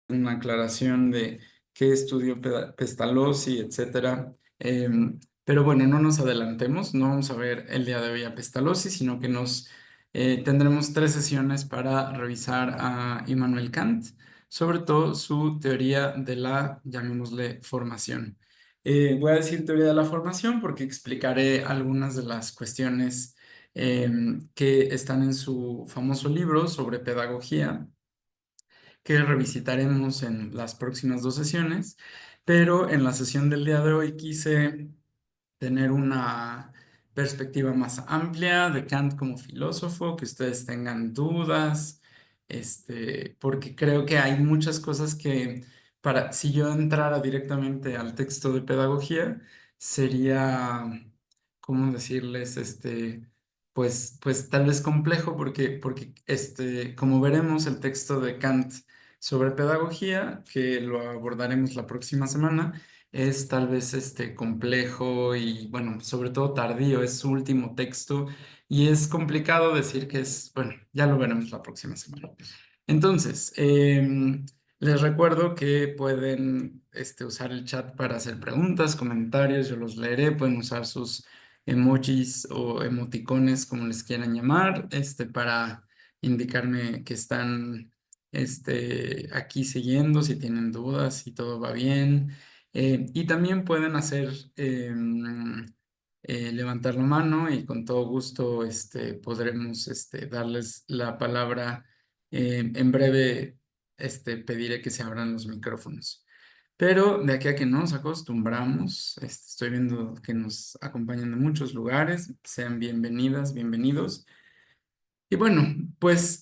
una aclaración de qué estudió Pestalozzi, etcétera. Pero bueno, no nos adelantemos, no vamos a ver el día de hoy a Pestalozzi, sino que tendremos 3 sesiones para revisar a Immanuel Kant, sobre todo su teoría de la, llamémosle, formación. Voy a decir teoría de la formación porque explicaré algunas de las cuestiones que están en su famoso libro sobre pedagogía, que revisitaremos en las próximas 2 sesiones, pero en la sesión del día de hoy quise tener una perspectiva más amplia de Kant como filósofo, que ustedes tengan dudas, porque creo que hay muchas cosas que si yo entrara directamente al texto de pedagogía, sería, ¿cómo decirles? Pues tal vez complejo porque como veremos el texto de Kant sobre pedagogía, que lo abordaremos la próxima semana, es tal vez complejo y bueno, sobre todo tardío, es su último texto y es complicado decir que es, bueno, ya lo veremos la próxima semana. Entonces, les recuerdo que pueden usar el chat para hacer preguntas, comentarios, yo los leeré, pueden usar sus emojis o emoticones, como les quieran llamar, para indicarme que están aquí siguiendo, si tienen dudas, si todo va bien. Y también pueden levantar la mano y con todo gusto podremos darles la palabra. En breve pediré que se abran los micrófonos. Pero de aquí a que nos acostumbramos, estoy viendo que nos acompañan de muchos lugares. Sean bienvenidas, bienvenidos. Y bueno, pues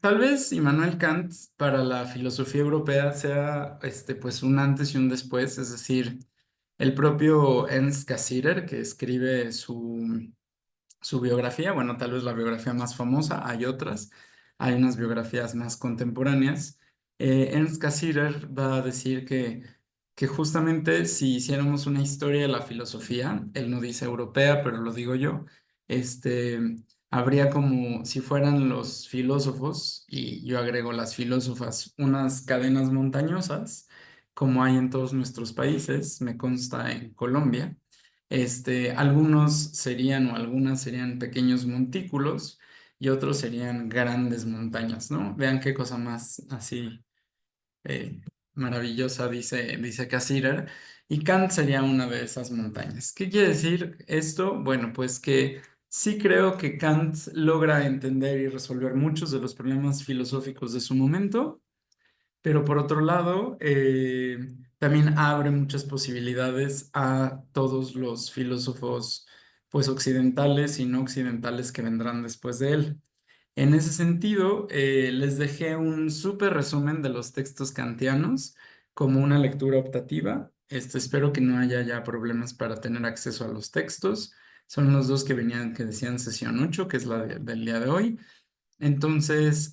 tal vez Immanuel Kant para la filosofía europea sea pues un antes y un después, es decir, el propio Ernst Cassirer, que escribe su biografía, bueno, tal vez la biografía más famosa, hay otras, hay unas biografías más contemporáneas. Ernst Cassirer va a decir que justamente si hiciéramos una historia de la filosofía, él no dice europea, pero lo digo yo, este, habría como si fueran los filósofos, y yo agrego las filósofas, unas cadenas montañosas, como hay en todos nuestros países, me consta en Colombia. Algunos serían o algunas serían pequeños montículos y otros serían grandes montañas, ¿no? Vean qué cosa más así eh, maravillosa dice Cassirer. Y Kant sería una de esas montañas. ¿Qué quiere decir esto? Bueno, pues que sí creo que Kant logra entender y resolver muchos de los problemas filosóficos de su momento, pero por otro lado, también abre muchas posibilidades a todos los filósofos, pues occidentales y no occidentales que vendrán después de él. En ese sentido, les dejé un súper resumen de los textos kantianos como una lectura optativa. Espero que no haya ya problemas para tener acceso a los textos. Son los dos que venían, que decían sesión 8, que es la del día de hoy. Entonces,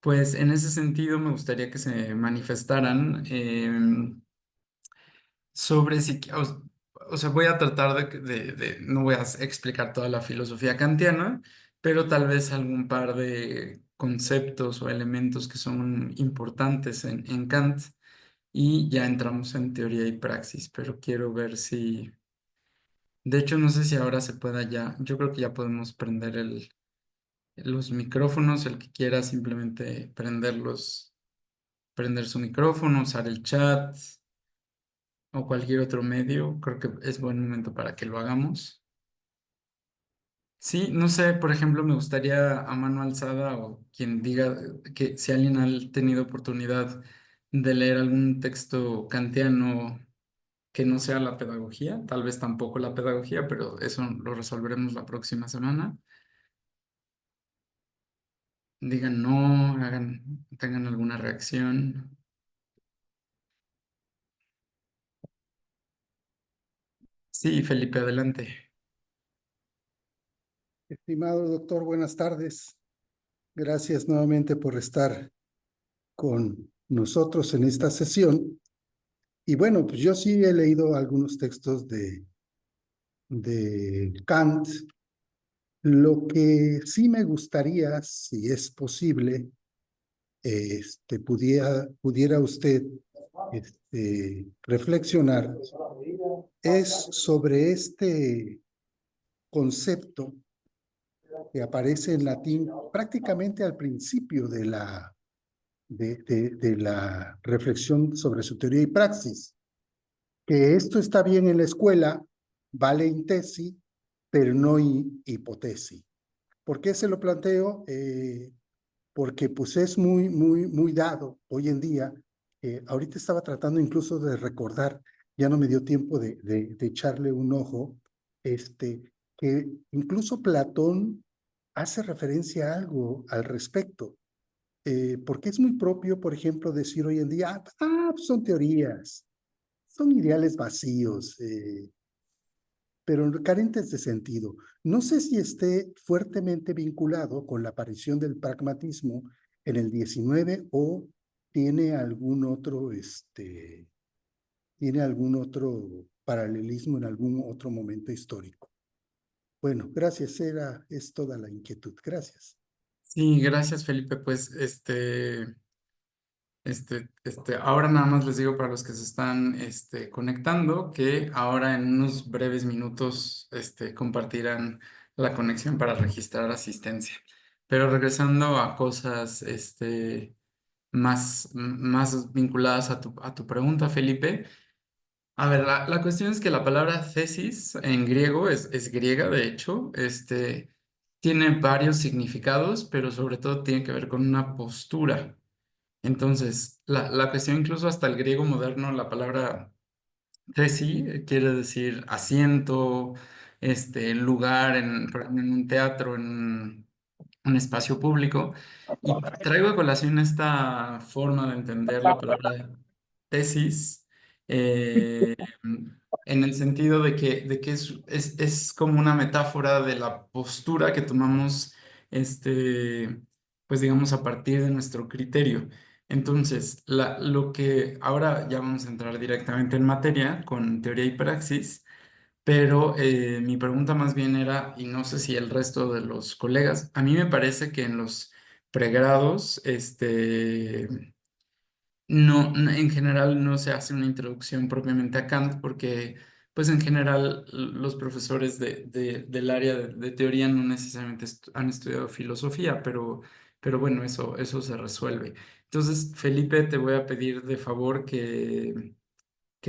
pues en ese sentido me gustaría que se manifestaran sobre si, o sea, voy a tratar no voy a explicar toda la filosofía kantiana, pero tal vez algún par de conceptos o elementos que son importantes en Kant y ya entramos en teoría y praxis, pero quiero ver si, de hecho no sé si ahora se pueda ya, yo creo que ya podemos prender los micrófonos, el que quiera simplemente prender su micrófono, usar el chat o cualquier otro medio, creo que es buen momento para que lo hagamos. Sí, no sé, por ejemplo, me gustaría a mano alzada o quien diga que si alguien ha tenido oportunidad de leer algún texto kantiano que no sea la pedagogía, tal vez tampoco la pedagogía, pero eso lo resolveremos la próxima semana. Digan no, tengan alguna reacción. Sí, Felipe, adelante. Estimado doctor, buenas tardes. Gracias nuevamente por estar con nosotros en esta sesión. Y bueno, pues yo sí he leído algunos textos de Kant. Lo que sí me gustaría, si es posible, pudiera usted reflexionar es sobre este concepto que aparece en latín prácticamente al principio de la reflexión sobre su teoría y praxis, que esto está bien en la escuela, vale in tesi, pero no hipotesi. ¿Por qué se lo planteo? Porque pues es muy dado hoy en día. Ahorita estaba tratando incluso de recordar, ya no me dio tiempo de echarle un ojo, que incluso Platón hace referencia a algo al respecto, porque es muy propio, por ejemplo, decir hoy en día, pues son teorías, son ideales vacíos, pero carentes de sentido. No sé si esté fuertemente vinculado con la aparición del pragmatismo en el 19 o tiene tiene algún otro paralelismo en algún otro momento histórico. Bueno, gracias, es toda la inquietud. Gracias. Sí, gracias, Felipe. Pues ahora nada más les digo para los que se están conectando que ahora en unos breves minutos compartirán la conexión para registrar asistencia. Pero regresando a cosas más vinculadas a tu pregunta, Felipe. A ver, la cuestión es que la palabra tesis en griego es griega, de hecho, tiene varios significados, pero sobre todo tiene que ver con una postura. Entonces, la cuestión, incluso hasta el griego moderno, la palabra tesi quiere decir asiento, lugar, por ejemplo, en un teatro, en un espacio público. Y traigo a colación esta forma de entender la palabra tesis, en el sentido de que es como una metáfora de la postura que tomamos, pues digamos, a partir de nuestro criterio. Entonces, lo que ahora ya vamos a entrar directamente en materia con teoría y praxis, pero mi pregunta más bien era, y no sé si el resto de los colegas, a mí me parece que en los pregrados, en general no se hace una introducción propiamente a Kant porque, pues en general, los profesores del área de teoría no necesariamente han estudiado filosofía, pero bueno, eso se resuelve. Entonces, Felipe, te voy a pedir de favor que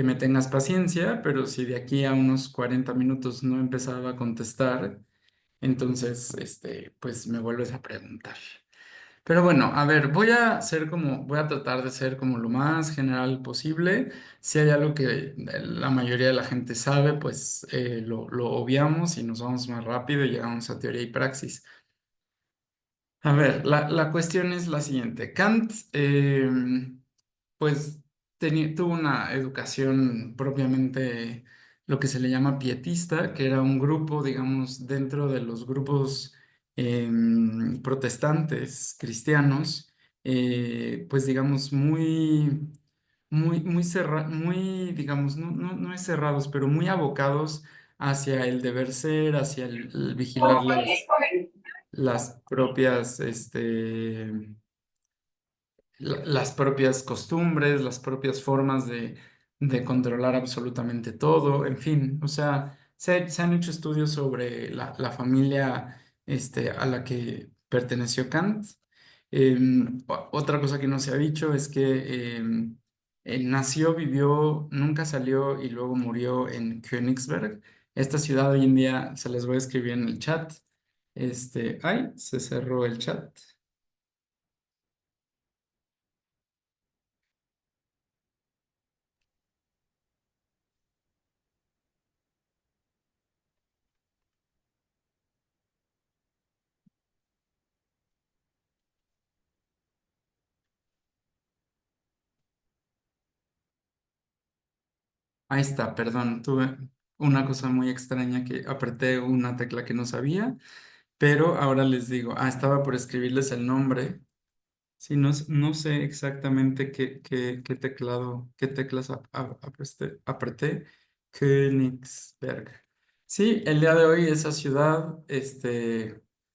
me tengas paciencia, pero si de aquí a unos 40 minutos no he empezado a contestar, entonces, pues me vuelves a preguntar. Pero bueno, a ver, voy a tratar de ser como lo más general posible. Si hay algo que la mayoría de la gente sabe, pues lo obviamos y nos vamos más rápido y llegamos a teoría y praxis. A ver, la cuestión es la siguiente. Kant, pues, tuvo una educación propiamente lo que se le llama pietista, que era un grupo, digamos, dentro de los grupos protestantes cristianos, pues, digamos, muy, digamos, no es cerrados, pero muy abocados hacia el deber ser, hacia el vigilar las propias, las propias costumbres, las propias formas de controlar absolutamente todo, en fin, o sea, se han hecho estudios sobre la familia a la que perteneció Kant. Otra cosa que no se ha dicho es que él nació, vivió, nunca salió y luego murió en Königsberg. Esta ciudad hoy en día se les voy a escribir en el chat. Ay, se cerró el chat. Ahí está, perdón, tuve una cosa muy extraña que apreté una tecla que no sabía, pero ahora les digo, estaba por escribirles el nombre. Sí, no sé exactamente qué teclado, qué teclas apreté. Königsberg. Sí, el día de hoy esa ciudad,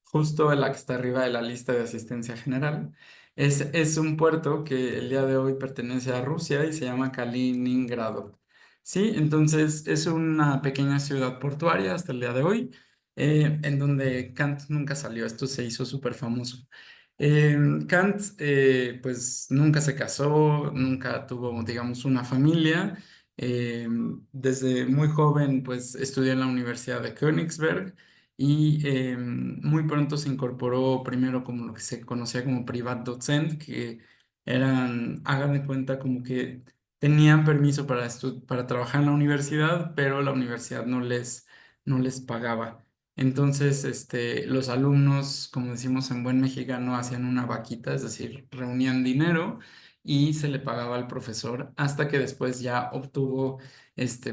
justo la que está arriba de la lista de asistencia general, Es un puerto que el día de hoy pertenece a Rusia y se llama Kaliningrado. Sí, entonces es una pequeña ciudad portuaria hasta el día de hoy, en donde Kant nunca salió. Esto se hizo súper famoso. Kant, pues nunca se casó, nunca tuvo, digamos, una familia. Eh, Desde muy joven, pues estudió en la Universidad de Königsberg y muy pronto se incorporó primero como lo que se conocía como Privatdozent, que eran, hagan de cuenta, como que tenían permiso para, para trabajar en la universidad, pero la universidad no les pagaba. Entonces, los alumnos, como decimos en buen mexicano, hacían una vaquita, es decir, reunían dinero y se le pagaba al profesor hasta que después ya obtuvo,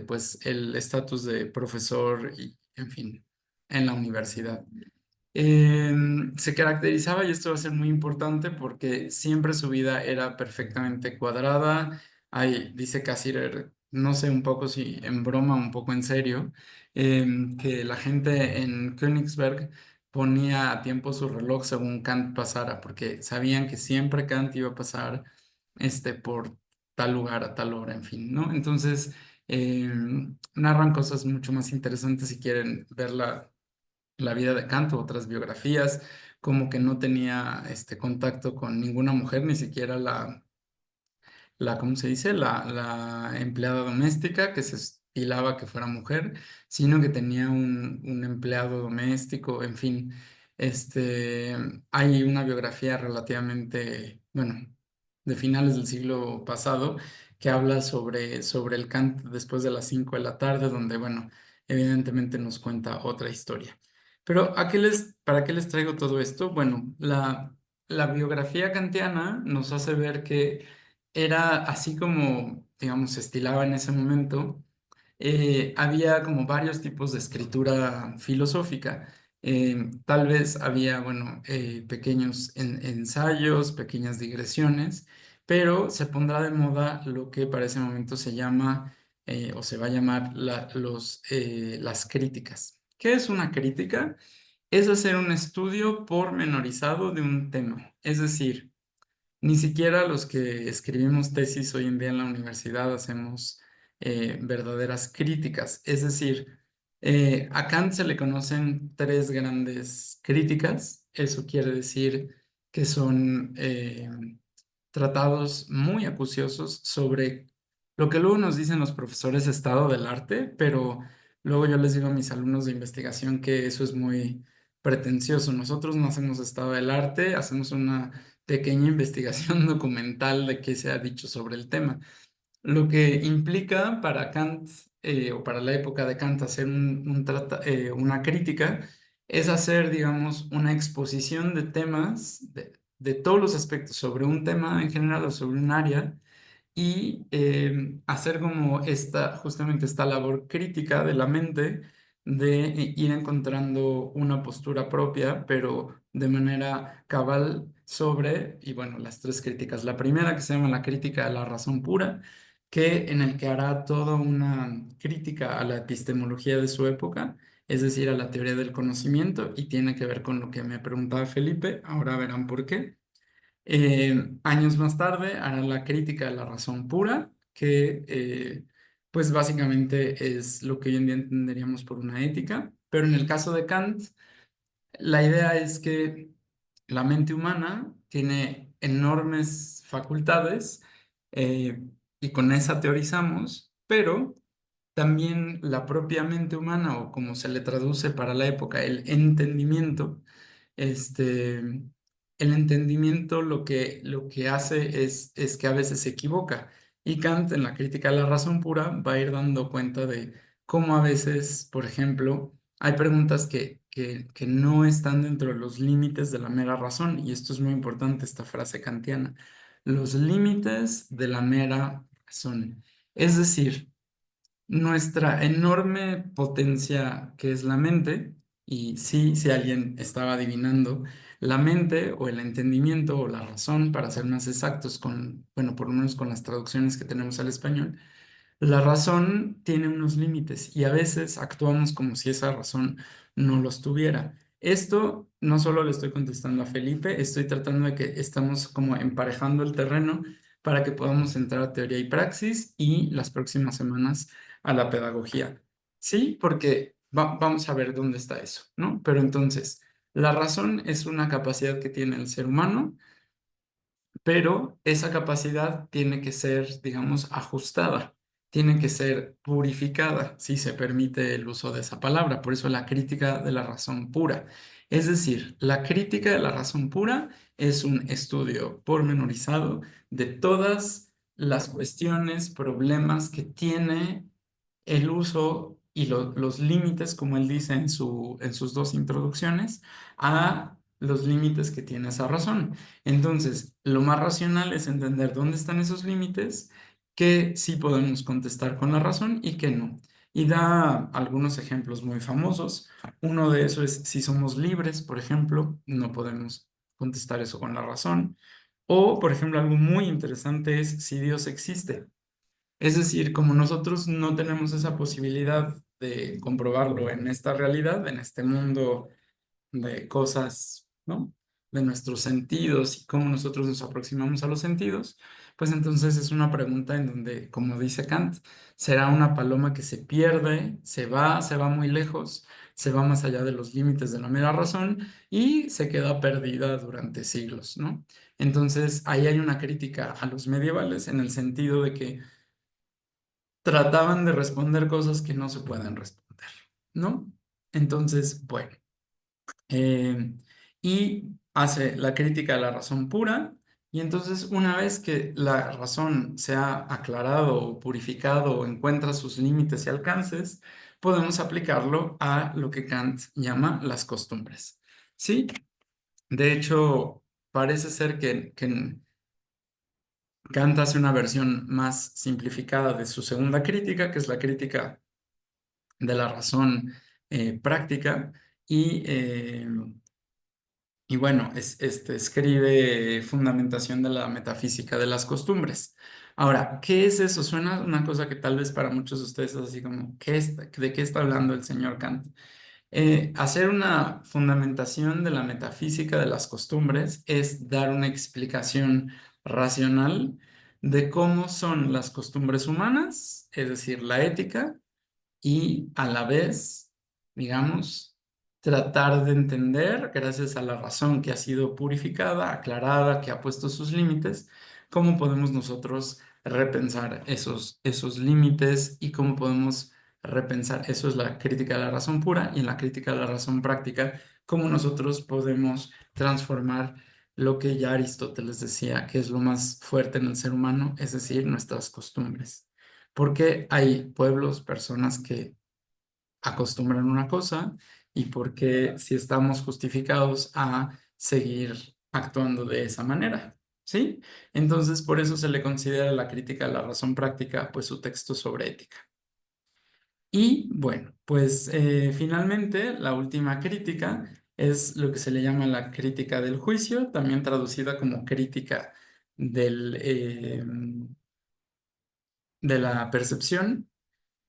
pues, el estatus de profesor y, en fin, en la universidad. Se caracterizaba, y esto va a ser muy importante, porque siempre su vida era perfectamente cuadrada. Hay, dice Cassirer, no sé un poco si en broma o un poco en serio, que la gente en Königsberg ponía a tiempo su reloj según Kant pasara, porque sabían que siempre Kant iba a pasar por tal lugar a tal hora, en fin, ¿no? Entonces, narran cosas mucho más interesantes si quieren verla la vida de Kant u otras biografías, como que no tenía contacto con ninguna mujer, ni siquiera ¿cómo se dice? La empleada doméstica que se estilaba que fuera mujer, sino que tenía un empleado doméstico, en fin. Este, Hay una biografía relativamente, bueno, de finales del siglo pasado, que habla sobre el Kant después de las 5 de la tarde, donde, bueno, evidentemente nos cuenta otra historia. Pero ¿para qué les traigo todo esto? Bueno, la biografía kantiana nos hace ver que era así como, digamos, se estilaba en ese momento. Había como varios tipos de escritura filosófica. Tal vez había, bueno, pequeños ensayos, pequeñas digresiones, pero se pondrá de moda lo que para ese momento se llama, o se va a llamar, las críticas. ¿Qué es una crítica? Es hacer un estudio pormenorizado de un tema. Es decir, ni siquiera los que escribimos tesis hoy en día en la universidad hacemos verdaderas críticas. Es decir, a Kant se le conocen tres grandes críticas. Eso quiere decir que son tratados muy acuciosos sobre lo que luego nos dicen los profesores estado del arte, pero luego yo les digo a mis alumnos de investigación que eso es muy pretencioso. Nosotros no hacemos estado del arte, hacemos una pequeña investigación documental de qué se ha dicho sobre el tema. Lo que implica para Kant, o para la época de Kant, hacer una crítica es hacer, digamos, una exposición de temas, de todos los aspectos sobre un tema en general o sobre un área, y hacer como justamente esta labor crítica de la mente, de ir encontrando una postura propia, pero de manera cabal sobre, y bueno, las tres críticas. La primera, que se llama la crítica de la razón pura, que en el que hará toda una crítica a la epistemología de su época, es decir, a la teoría del conocimiento, y tiene que ver con lo que me preguntaba Felipe, ahora verán por qué. Años más tarde hará la crítica de la razón pura, que pues básicamente es lo que hoy en día entenderíamos por una ética, pero en el caso de Kant, la idea es que la mente humana tiene enormes facultades, y con esa teorizamos, pero también la propia mente humana, o como se le traduce para la época, el entendimiento, este, el entendimiento lo que hace es que a veces se equivoca. Y Kant, en la crítica de la razón pura, va a ir dando cuenta de cómo a veces, por ejemplo, hay preguntas que no están dentro de los límites de la mera razón. Y esto es muy importante, esta frase kantiana: los límites de la mera razón. Es decir, nuestra enorme potencia que es la mente, y sí, si alguien estaba adivinando, la mente o el entendimiento o la razón, para ser más exactos con, bueno, por lo menos con las traducciones que tenemos al español, la razón tiene unos límites y a veces actuamos como si esa razón no los tuviera. Esto no solo le estoy contestando a Felipe, estoy tratando de que estamos como emparejando el terreno para que podamos entrar a teoría y praxis y las próximas semanas a la pedagogía. Sí, porque vamos a ver dónde está eso, ¿no? Pero entonces, la razón es una capacidad que tiene el ser humano, pero esa capacidad tiene que ser, digamos, ajustada, tiene que ser purificada, si se permite el uso de esa palabra. Por eso la crítica de la razón pura. Es decir, la crítica de la razón pura es un estudio pormenorizado de todas las cuestiones, problemas que tiene el uso y los límites, como él dice en sus dos introducciones, a los límites que tiene esa razón. Entonces, lo más racional es entender dónde están esos límites, que sí podemos contestar con la razón y que no. Y da algunos ejemplos muy famosos. Uno de esos es si somos libres, por ejemplo, no podemos contestar eso con la razón. O, por ejemplo, algo muy interesante es si Dios existe. Es decir, como nosotros no tenemos esa posibilidad de comprobarlo en esta realidad, en este mundo de cosas, ¿no? De nuestros sentidos y cómo nosotros nos aproximamos a los sentidos, pues entonces es una pregunta en donde, como dice Kant, será una paloma que se pierde, se va muy lejos, se va más allá de los límites de la mera razón y se queda perdida durante siglos, ¿no? Entonces, ahí hay una crítica a los medievales en el sentido de que trataban de responder cosas que no se pueden responder, ¿no? Entonces, bueno, eh, y hace la crítica a la razón pura, y entonces una vez que la razón se ha aclarado o purificado o encuentra sus límites y alcances, podemos aplicarlo a lo que Kant llama las costumbres, ¿sí? De hecho, parece ser que Kant hace una versión más simplificada de su segunda crítica, que es la crítica de la razón práctica y, eh, y bueno, escribe Fundamentación de la Metafísica de las Costumbres. Ahora, ¿qué es eso? Suena una cosa que tal vez para muchos de ustedes es así como, ¿de qué está hablando el señor Kant? Hacer una fundamentación de la metafísica de las costumbres es dar una explicación racional de cómo son las costumbres humanas, es decir, la ética, y a la vez, digamos, tratar de entender, gracias a la razón que ha sido purificada, aclarada, que ha puesto sus límites, cómo podemos nosotros repensar esos límites y cómo podemos repensar, eso es la crítica de la razón pura, y en la crítica de la razón práctica, cómo nosotros podemos transformar lo que ya Aristóteles decía que es lo más fuerte en el ser humano, es decir, nuestras costumbres. Porque hay pueblos, personas que acostumbran una cosa y porque si estamos justificados a seguir actuando de esa manera, ¿sí? Entonces, por eso se le considera la crítica a la razón práctica, pues su texto sobre ética. Y bueno, pues finalmente la última crítica es lo que se le llama la crítica del juicio, también traducida como crítica de la percepción,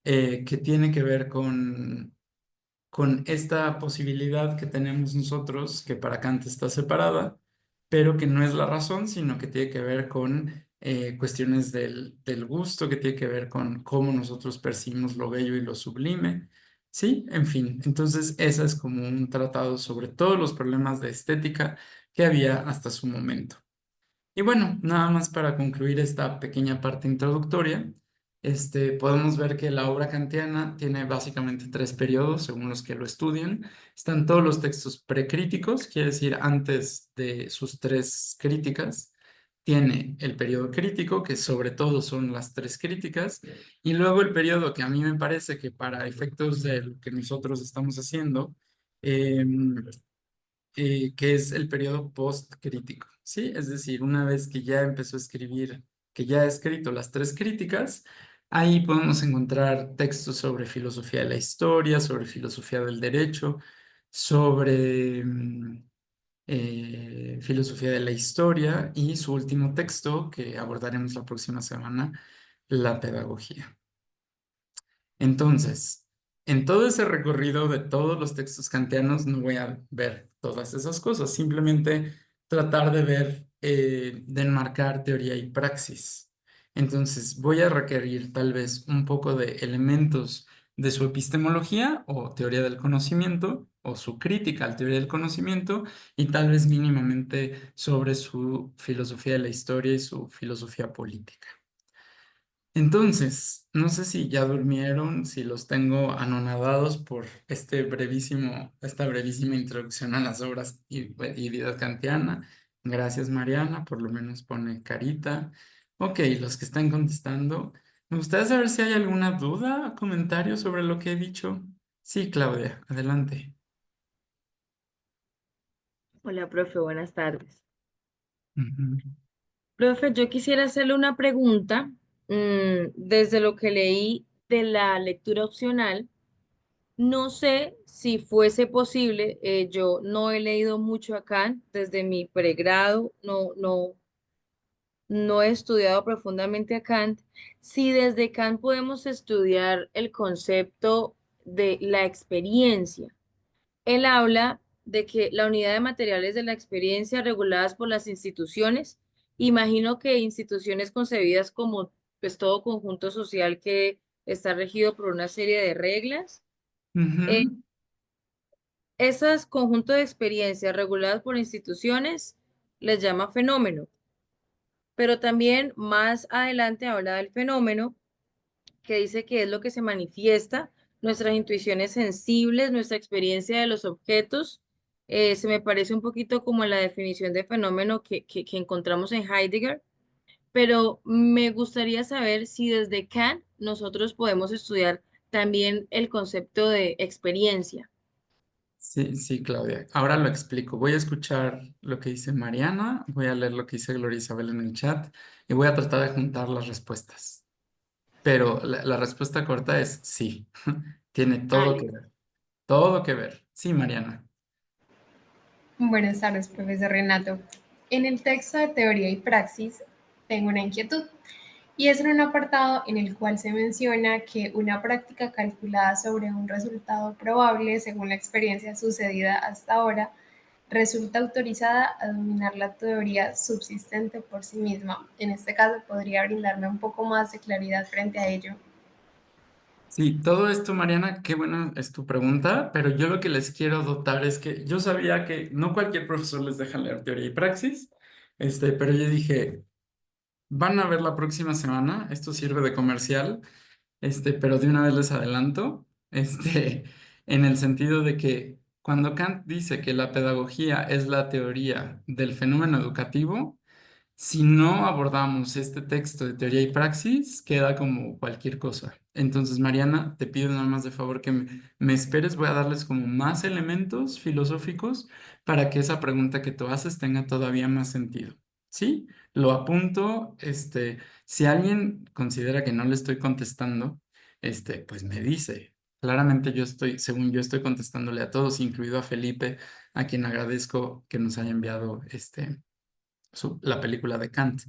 que tiene que ver con esta posibilidad que tenemos nosotros, que para Kant está separada, pero que no es la razón, sino que tiene que ver con cuestiones del gusto, que tiene que ver con cómo nosotros percibimos lo bello y lo sublime. Sí, en fin, entonces esa es como un tratado sobre todos los problemas de estética que había hasta su momento. Y bueno, nada más para concluir esta pequeña parte introductoria, podemos ver que la obra kantiana tiene básicamente tres periodos, según los que lo estudian. Están todos los textos precríticos, quiere decir antes de sus tres críticas. Tiene el periodo crítico, que sobre todo son las tres críticas, y luego el periodo que a mí me parece que para efectos de lo que nosotros estamos haciendo, que es el periodo postcrítico, ¿sí? Es decir, una vez que ya empezó a escribir, que ya ha escrito las tres críticas, ahí podemos encontrar textos sobre filosofía de la historia, sobre filosofía del derecho, sobre filosofía de la historia y su último texto, que abordaremos la próxima semana, la pedagogía. Entonces, en todo ese recorrido de todos los textos kantianos no voy a ver todas esas cosas, simplemente tratar de ver, de enmarcar teoría y praxis. Entonces voy a requerir tal vez un poco de elementos de su epistemología o teoría del conocimiento o su crítica a la teoría del conocimiento y tal vez mínimamente sobre su filosofía de la historia y su filosofía política. Entonces, no sé si ya durmieron, si los tengo anonadados por esta brevísima introducción a las obras y vida kantiana. Gracias, Mariana, por lo menos pone carita. Ok, los que están contestando, me gustaría saber si hay alguna duda, comentario sobre lo que he dicho. Sí, Claudia, adelante. Hola, profe, buenas tardes. Ujú. Profe, yo quisiera hacerle una pregunta. Desde lo que leí de la lectura opcional, no sé si fuese posible, yo no he leído mucho a Kant desde mi pregrado, no he estudiado profundamente a Kant. Si desde Kant podemos estudiar el concepto de la experiencia. Él habla de que la unidad de materiales de la experiencia reguladas por las instituciones, imagino que instituciones concebidas como pues todo conjunto social que está regido por una serie de reglas, eh, Ujú. esas conjuntos de experiencias reguladas por instituciones les llama fenómeno, pero también más adelante habla del fenómeno que dice que es lo que se manifiesta, nuestras intuiciones sensibles, nuestra experiencia de los objetos. Se me parece un poquito como la definición de fenómeno que encontramos en Heidegger, pero me gustaría saber si desde Kant nosotros podemos estudiar también el concepto de experiencia. Sí, sí, Claudia. Ahora lo explico. Voy a escuchar lo que dice Mariana, voy a leer lo que dice Gloria Isabel en el chat y voy a tratar de juntar las respuestas. Pero la respuesta corta es sí. Tiene Ah, todo que listo. ver. Todo que ver. Sí, Mariana. Buenas tardes, profesor Renato. En el texto de teoría y praxis tengo una inquietud y es en un apartado en el cual se menciona que una práctica calculada sobre un resultado probable según la experiencia sucedida hasta ahora resulta autorizada a dominar la teoría subsistente por sí misma. En este caso, ¿podría brindarme un poco más de claridad frente a ello? Sí, todo esto, Mariana, qué buena es tu pregunta, pero yo lo que les quiero dotar es que yo sabía que no cualquier profesor les deja leer teoría y praxis, pero yo dije, van a ver la próxima semana, esto sirve de comercial. Pero de una vez les adelanto, en el sentido de que cuando Kant dice que la pedagogía es la teoría del fenómeno educativo, si no abordamos este texto de teoría y praxis, queda como cualquier cosa. Entonces, Mariana, te pido nada más de favor que me esperes, voy a darles como más elementos filosóficos para que esa pregunta que tú haces tenga todavía más sentido. ¿Sí? Lo apunto, si alguien considera que no le estoy contestando, pues me dice. Claramente yo estoy, según yo estoy contestándole a todos, incluido a Felipe, a quien agradezco que nos haya enviado la película de Kant.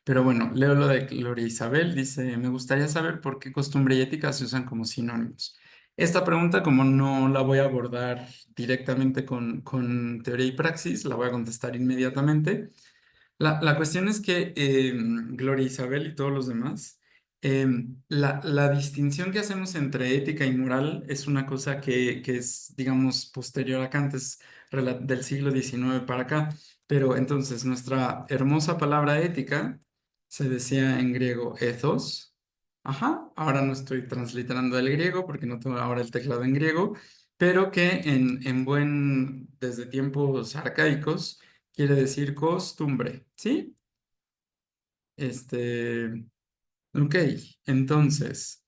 Pero bueno, leo lo de Gloria Isabel, dice, me gustaría saber por qué costumbre y ética se usan como sinónimos. Esta pregunta, como no la voy a abordar directamente con teoría y praxis, la voy a contestar inmediatamente. La cuestión es que Gloria Isabel y todos los demás, la distinción que hacemos entre ética y moral es una cosa que es, digamos, posterior a Kant, es del siglo XIX para acá. Pero entonces nuestra hermosa palabra ética se decía en griego ethos. Ajá, ahora no estoy transliterando el griego porque no tengo ahora el teclado en griego, pero que desde tiempos arcaicos quiere decir costumbre, ¿sí? Este, ok, entonces,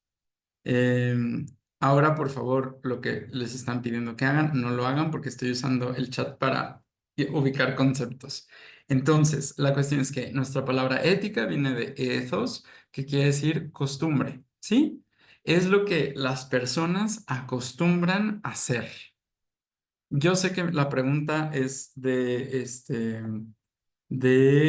ahora por favor, lo que les están pidiendo que hagan, no lo hagan porque estoy usando el chat para ubicar conceptos. Entonces, la cuestión es que nuestra palabra ética viene de ethos, que quiere decir costumbre, ¿sí? Es lo que las personas acostumbran a hacer. Yo sé que la pregunta es de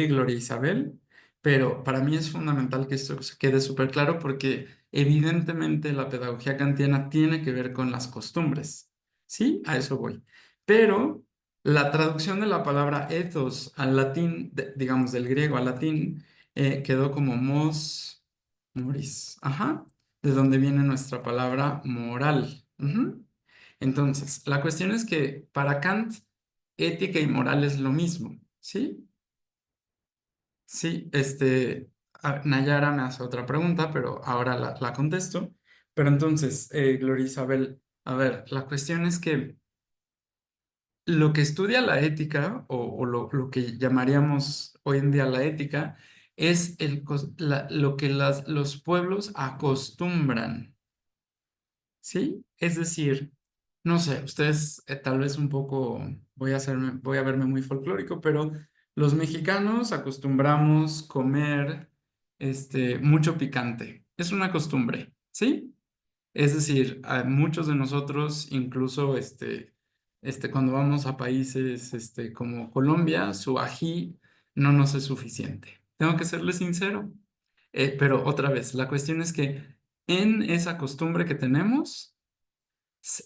Gloria Isabel, pero para mí es fundamental que esto se quede súper claro porque Evidentemente, la pedagogía kantiana tiene que ver con las costumbres, ¿sí? A eso voy. Pero la traducción de la palabra ethos al latín, digamos, del griego al latín, quedó como moris, ajá, de donde viene nuestra palabra moral. Ujú. Entonces, la cuestión es que para Kant, ética y moral es lo mismo, ¿sí? Sí, Nayara me hace otra pregunta, pero ahora la contesto. Pero entonces, Gloria Isabel, a ver, la cuestión es que lo que estudia la ética, o lo que llamaríamos hoy en día la ética, es lo que los pueblos acostumbran, ¿sí? Es decir, no sé, ustedes tal vez un poco, voy a verme muy folclórico, pero los mexicanos acostumbramos comer mucho picante. Es una costumbre, ¿sí? Es decir, a muchos de nosotros, incluso cuando vamos a países como Colombia, su ají no nos es suficiente. Tengo que serle sincero. Pero otra vez, la cuestión es que en esa costumbre que tenemos,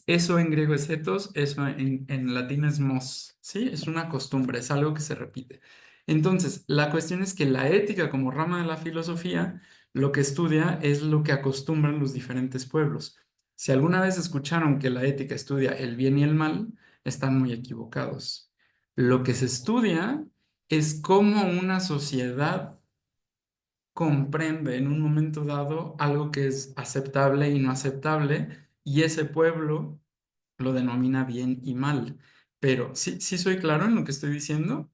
eso en griego es ethos, eso en latín es mos, ¿sí? Es una costumbre, es algo que se repite. Entonces, la cuestión es que la ética como rama de la filosofía, lo que estudia es lo que acostumbran los diferentes pueblos. Si alguna vez escucharon que la ética estudia el bien y el mal, están muy equivocados. Lo que se estudia es cómo una sociedad comprende en un momento dado algo que es aceptable y no aceptable, y ese pueblo lo denomina bien y mal. Pero sí, sí soy claro en lo que estoy diciendo.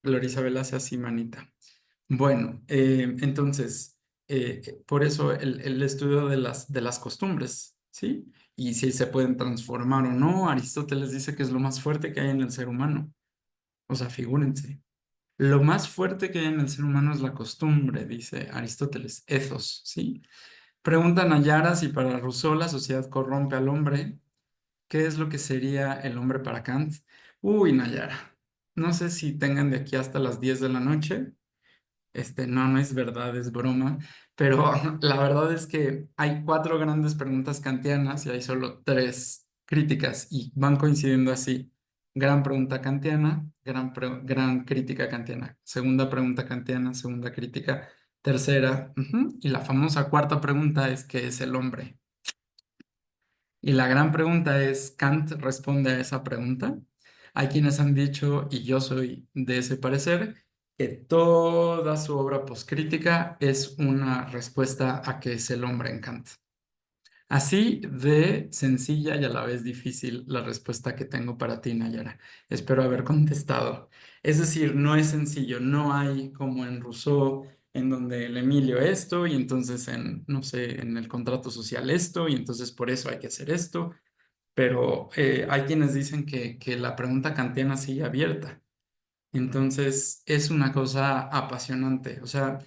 Gloria Isabel hace así, manita. Bueno, entonces, por eso el estudio de las costumbres, ¿sí? Y si se pueden transformar o no, Aristóteles dice que es lo más fuerte que hay en el ser humano. O sea, figúrense. Lo más fuerte que hay en el ser humano es la costumbre, dice Aristóteles, ethos, ¿sí? Preguntan a Yara si para Rousseau la sociedad corrompe al hombre. ¿Qué es lo que sería el hombre para Kant? Uy, Nayara, no sé si tengan de aquí hasta las 10 de la noche. No, no es verdad, es broma, pero la verdad es que hay 4 grandes preguntas kantianas y hay solo 3 críticas y van coincidiendo así. Gran pregunta kantiana, gran crítica kantiana, segunda pregunta kantiana, segunda crítica, tercera, y la famosa cuarta pregunta es ¿qué es el hombre? Y la gran pregunta es, ¿Kant responde a esa pregunta? Hay quienes han dicho, y yo soy de ese parecer, que toda su obra poscrítica es una respuesta a qué es el hombre en Kant. Así de sencilla y a la vez difícil la respuesta que tengo para ti, Nayara. Espero haber contestado. Es decir, no es sencillo, no hay como en Rousseau, en donde el Emilio esto y entonces no sé, en el contrato social esto y entonces por eso hay que hacer esto, pero hay quienes dicen que la pregunta kantiana sigue abierta. Entonces, es una cosa apasionante. O sea,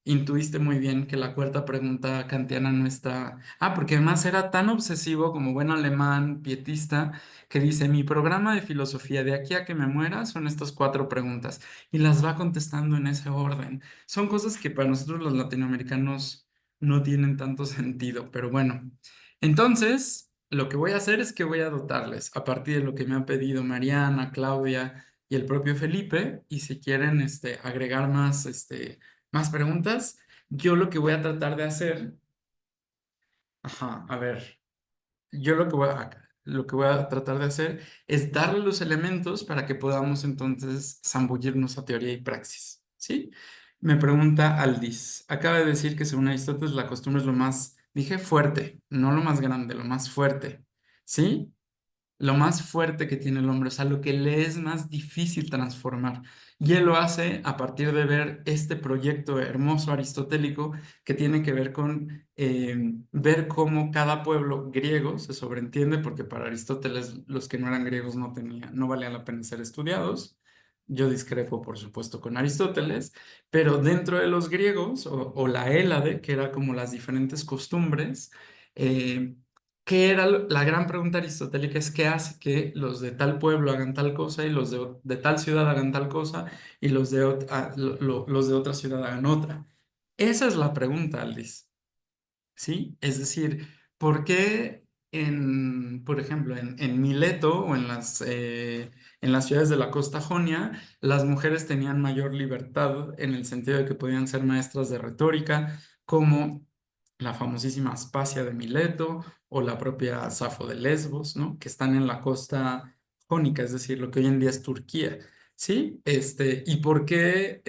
intuiste muy bien que la cuarta pregunta kantiana no está. Ah, porque además era tan obsesivo como buen alemán, pietista, que dice: mi programa de filosofía de aquí a que me muera son estas 4 preguntas. Y las va contestando en ese orden. Son cosas que para nosotros los latinoamericanos no tienen tanto sentido, pero bueno. Entonces, lo que voy a hacer es que voy a dotarles a partir de lo que me han pedido Mariana, Claudia y el propio Felipe, y si quieren agregar más preguntas, yo lo que voy a tratar de hacer, ajá, a ver, yo lo que voy a tratar de hacer es darle los elementos para que podamos entonces zambullirnos a teoría y praxis, ¿sí? Me pregunta Aldis, acaba de decir que según Aristóteles la costumbre es lo más, dije fuerte, no lo más grande, lo más fuerte, ¿sí? Lo más fuerte que tiene el hombre, o sea, lo que le es más difícil transformar. Y él lo hace a partir de ver este proyecto hermoso aristotélico que tiene que ver con ver cómo cada pueblo griego se sobreentiende, porque para Aristóteles los que no eran griegos no valían la pena ser estudiados. Yo discrepo, por supuesto, con Aristóteles, pero dentro de los griegos, o la Hélade, que era como las diferentes costumbres, eh, ¿qué era la gran pregunta aristotélica? Es qué hace que los de tal pueblo hagan tal cosa y los de tal ciudad hagan tal cosa y los de otra ciudad hagan otra. Esa es la pregunta, Aldis. ¿sí? Es decir, ¿por qué por ejemplo, en Mileto o en las ciudades de la costa jonia, las mujeres tenían mayor libertad en el sentido de que podían ser maestras de retórica, como la famosísima Aspasia de Mileto o la propia Safo de Lesbos, ¿no? Que están en la costa jónica, es decir, lo que hoy en día es Turquía. ¿Sí? ¿Y por qué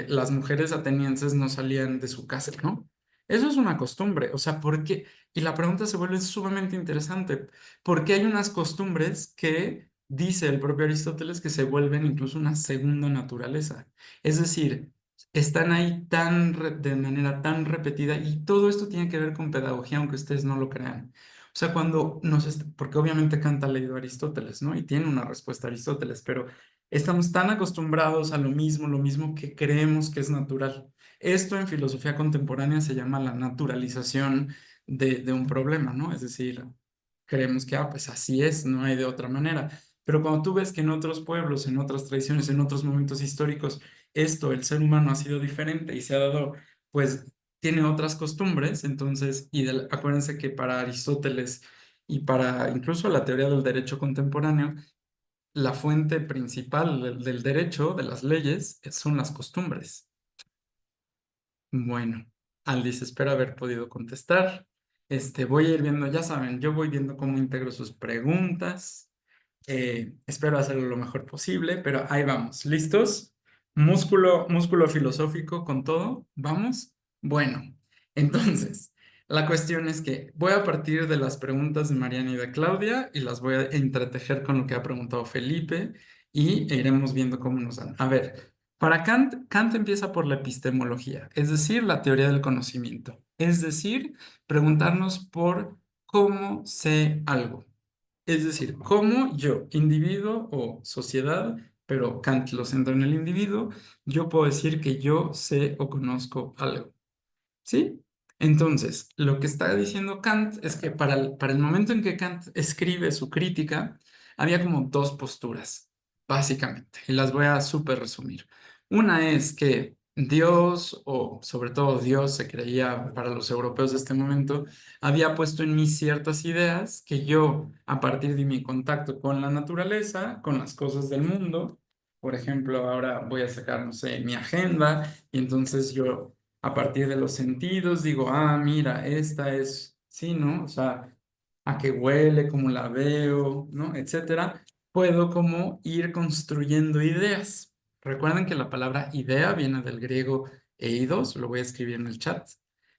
las mujeres atenienses no salían de su casa, ¿no? Eso es una costumbre, o sea, ¿por qué? Y la pregunta se vuelve sumamente interesante. ¿Por qué hay unas costumbres que dice el propio Aristóteles que se vuelven incluso una segunda naturaleza? Es decir, están ahí de manera tan repetida y todo esto tiene que ver con pedagogía, aunque ustedes no lo crean. O sea, porque obviamente Kant ha leído a Aristóteles, ¿no? Y tiene una respuesta a Aristóteles, pero estamos tan acostumbrados a lo mismo que creemos que es natural. Esto en filosofía contemporánea se llama la naturalización de un problema, ¿no? Es decir, creemos que, pues así es, no hay de otra manera. Pero cuando tú ves que en otros pueblos, en otras tradiciones, en otros momentos históricos, el ser humano ha sido diferente y se ha dado, pues, tiene otras costumbres, entonces, acuérdense que para Aristóteles y para incluso la teoría del derecho contemporáneo, la fuente principal del derecho, de las leyes, son las costumbres. Bueno, Aldis, espero haber podido contestar. Voy a ir viendo, ya saben, yo voy viendo cómo integro sus preguntas. Espero hacerlo lo mejor posible, pero ahí vamos. ¿Listos? Músculo filosófico con todo. ¿Vamos? Bueno, entonces, la cuestión es que voy a partir de las preguntas de Mariana y de Claudia y las voy a entretejer con lo que ha preguntado Felipe y iremos viendo cómo nos dan. A ver. Para Kant empieza por la epistemología, es decir, la teoría del conocimiento, es decir, preguntarnos por cómo sé algo, es decir, cómo yo, individuo o sociedad, pero Kant lo centra en el individuo, yo puedo decir que yo sé o conozco algo. ¿Sí? Entonces, lo que está diciendo Kant es que para el momento en que Kant escribe su crítica, había como dos posturas, básicamente, y las voy a súper resumir. Una es que Dios, o sobre todo Dios, se creía para los europeos de este momento, había puesto en mí ciertas ideas que yo, a partir de mi contacto con la naturaleza, con las cosas del mundo, por ejemplo, ahora voy a sacar, no sé, mi agenda, y entonces yo a partir de los sentidos, digo, ah, mira, esta es, sí, ¿no? O sea, a qué huele, cómo la veo, ¿no? Etcétera. Puedo como ir construyendo ideas. Recuerden que la palabra idea viene del griego eidos, lo voy a escribir en el chat,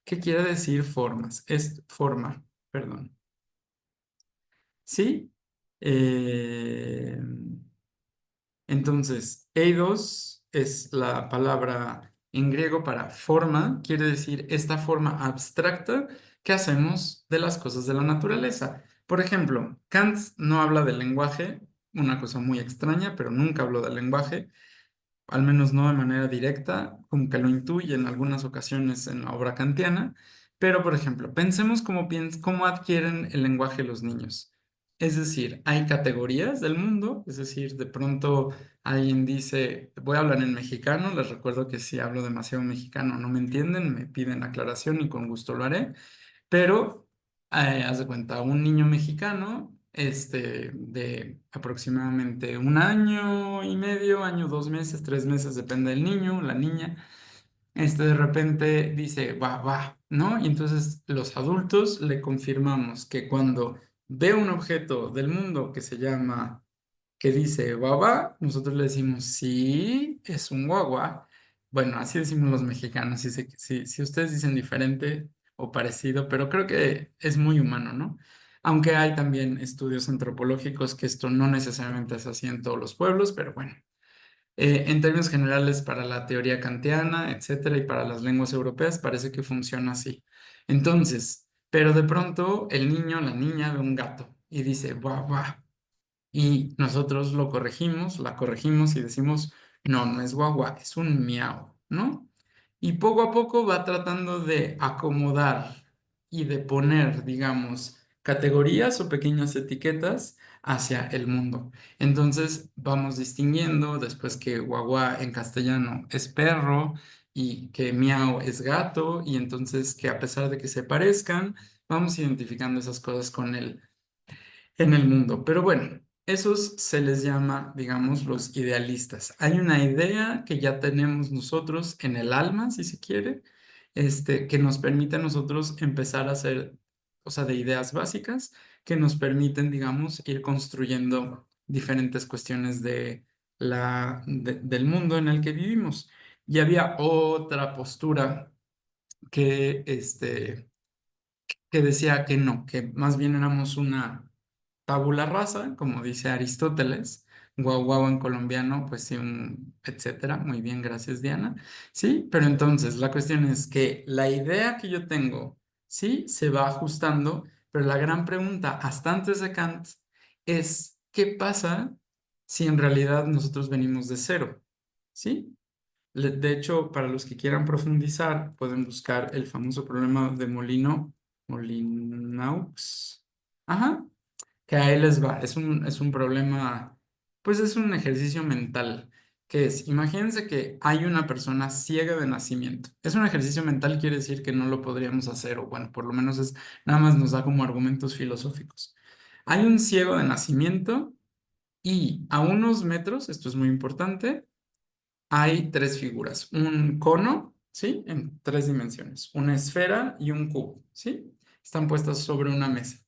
que quiere decir formas, es forma, perdón. ¿Sí? Eh, entonces, eidos es la palabra en griego para forma, quiere decir esta forma abstracta que hacemos de las cosas de la naturaleza. Por ejemplo, Kant no habla del lenguaje, una cosa muy extraña, pero nunca habló del lenguaje, al menos no de manera directa, como que lo intuye en algunas ocasiones en la obra kantiana, pero por ejemplo, pensemos cómo adquieren el lenguaje los niños. Es decir, hay categorías del mundo, es decir, de pronto alguien dice, voy a hablar en mexicano, les recuerdo que si hablo demasiado mexicano no me entienden, me piden aclaración y con gusto lo haré. Pero, haz de cuenta, un niño mexicano, de aproximadamente un año y medio, año, 2 meses, 3 meses, depende del niño, la niña, de repente dice, va, va, ¿no? Y entonces los adultos le confirmamos que cuando ve un objeto del mundo que dice guagua, nosotros le decimos, sí, es un guagua. Bueno, así decimos los mexicanos. Si ustedes dicen diferente o parecido, pero creo que es muy humano, ¿no? Aunque hay también estudios antropológicos que esto no necesariamente es así en todos los pueblos, pero bueno. En términos generales, para la teoría kantiana, etcétera, y para las lenguas europeas, parece que funciona así. Entonces, pero de pronto el niño, la niña ve un gato y dice, guau, guau. Y nosotros la corregimos y decimos, no, no es guagua, es un miau, ¿no? Y poco a poco va tratando de acomodar y de poner, digamos, categorías o pequeñas etiquetas hacia el mundo. Entonces vamos distinguiendo después que guagua en castellano es perro y que miau es gato, y entonces que a pesar de que se parezcan, vamos identificando esas cosas con en el mundo. Pero bueno, esos se les llama, digamos, los idealistas. Hay una idea que ya tenemos nosotros en el alma, si se quiere, que nos permite a nosotros empezar a hacer, o sea, de ideas básicas que nos permiten, digamos, ir construyendo diferentes cuestiones del mundo en el que vivimos. Y había otra postura que, que decía que no, que más bien éramos una tabula rasa, como dice Aristóteles, guau guau en colombiano, pues sí, etcétera. Muy bien, gracias Diana. Sí, pero entonces la cuestión es que la idea que yo tengo, sí, se va ajustando, pero la gran pregunta, hasta antes de Kant, es ¿qué pasa si en realidad nosotros venimos de cero? ¿Sí? De hecho, para los que quieran profundizar, pueden buscar el famoso problema de Molinaux. Ajá, que ahí les va. Es un problema, pues es un ejercicio mental, que es, imagínense que hay una persona ciega de nacimiento. Es un ejercicio mental, quiere decir que no lo podríamos hacer, o bueno, por lo menos es, nada más nos da como argumentos filosóficos. Hay un ciego de nacimiento y a unos metros, esto es muy importante, hay tres figuras, un cono, ¿sí? En tres dimensiones, una esfera y un cubo, ¿sí? Están puestas sobre una mesa.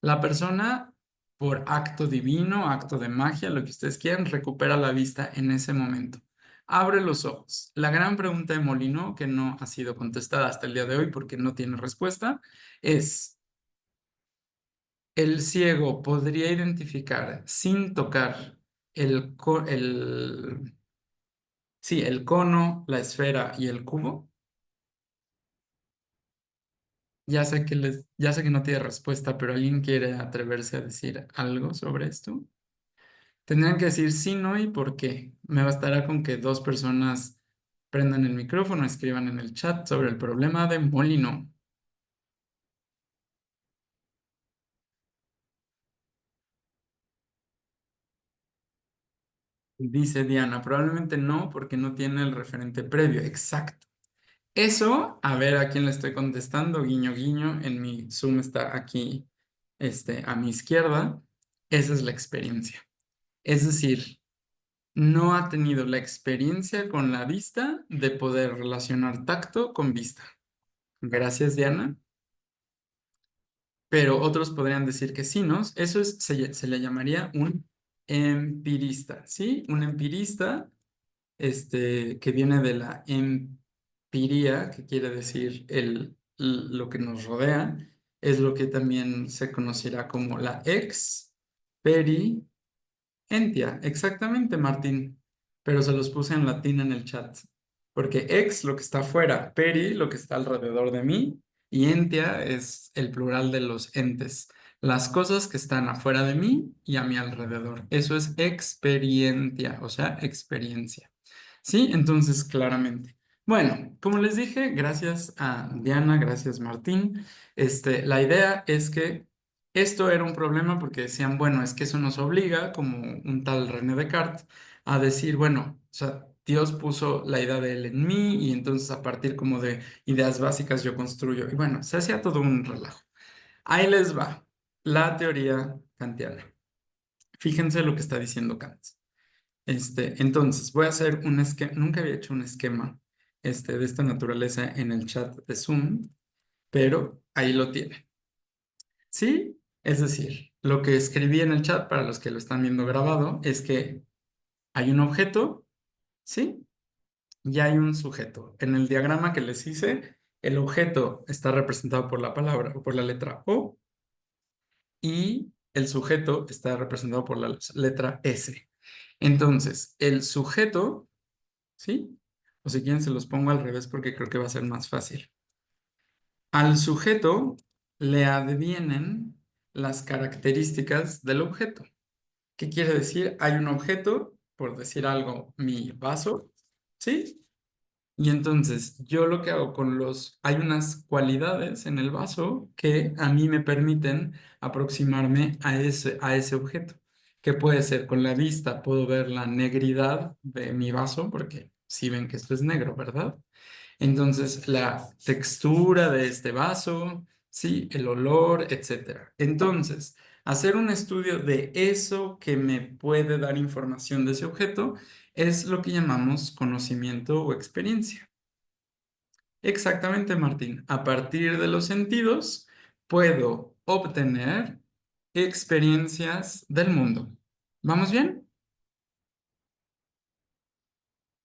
La persona, por acto divino, acto de magia, lo que ustedes quieran, recupera la vista en ese momento. Abre los ojos. La gran pregunta de Molino, que no ha sido contestada hasta el día de hoy porque no tiene respuesta, es, ¿el ciego podría identificar sin tocar sí, el cono, la esfera y el cubo? Ya sé que no tiene respuesta, pero ¿alguien quiere atreverse a decir algo sobre esto? Tendrían que decir sí, no y por qué. Me bastará con que dos personas prendan el micrófono, escriban en el chat sobre el problema de Molino. Dice Diana, probablemente no, porque no tiene el referente previo. Exacto. Eso, a ver a quién le estoy contestando, guiño, guiño, en mi Zoom está aquí, a mi izquierda. Esa es la experiencia. Es decir, no ha tenido la experiencia con la vista de poder relacionar tacto con vista. Gracias, Diana. Pero otros podrían decir que sí, ¿no? Eso se le llamaría un empirista, ¿sí? Un empirista, que viene de la empiría, que quiere decir lo que nos rodea, es lo que también se conocerá como la experiencia. Exactamente, Martín, pero se los puse en latín en el chat, porque ex, lo que está afuera, peri, lo que está alrededor de mí, y entia es el plural de los entes, las cosas que están afuera de mí y a mi alrededor. Eso es experiencia, o sea, experiencia. ¿Sí? Entonces, claramente. Bueno, como les dije, gracias a Diana, gracias Martín. La idea es que esto era un problema porque decían, bueno, es que eso nos obliga, como un tal René Descartes, a decir, bueno, o sea, Dios puso la idea de él en mí y entonces a partir como de ideas básicas yo construyo. Y bueno, se hacía todo un relajo. Ahí les va la teoría kantiana. Fíjense lo que está diciendo Kant. Entonces, voy a hacer un esquema, nunca había hecho un esquema de esta naturaleza en el chat de Zoom, pero ahí lo tiene. ¿Sí? Es decir, lo que escribí en el chat para los que lo están viendo grabado es que hay un objeto, ¿sí? Y hay un sujeto. En el diagrama que les hice, el objeto está representado por la palabra o por la letra O y el sujeto está representado por la letra S. Entonces, el sujeto, ¿sí? O si quieren se los pongo al revés porque creo que va a ser más fácil. Al sujeto le advienen las características del objeto. ¿Qué quiere decir? Hay un objeto, por decir algo, mi vaso, ¿sí? Y entonces yo lo que hago hay unas cualidades en el vaso que a mí me permiten aproximarme a ese objeto, que puede ser con la vista, puedo ver la negridad de mi vaso, porque si ven que esto es negro, ¿verdad? Entonces, la textura de este vaso, sí, el olor, etcétera. Entonces, hacer un estudio de eso que me puede dar información de ese objeto es lo que llamamos conocimiento o experiencia. Exactamente, Martín. A partir de los sentidos, puedo obtener experiencias del mundo. ¿Vamos bien?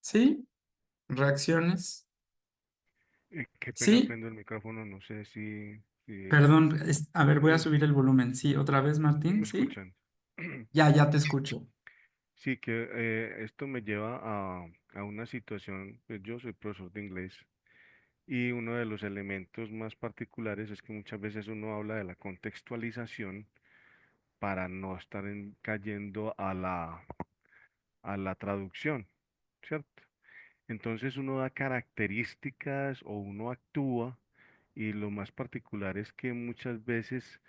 ¿Sí? ¿Reacciones? Qué pena, ¿Sí? prendo el micrófono, no sé si Perdón, a ver, voy a eh, subir el volumen. Sí, otra vez, me Martín, ¿sí? escuchan. Ya te escucho. Sí, que esto me lleva a una situación, pues yo soy profesor de inglés y uno de los elementos más particulares es que muchas veces uno habla de la contextualización para no estar cayendo a la traducción, ¿cierto? Entonces uno da características o uno actúa y lo más particular es que muchas veces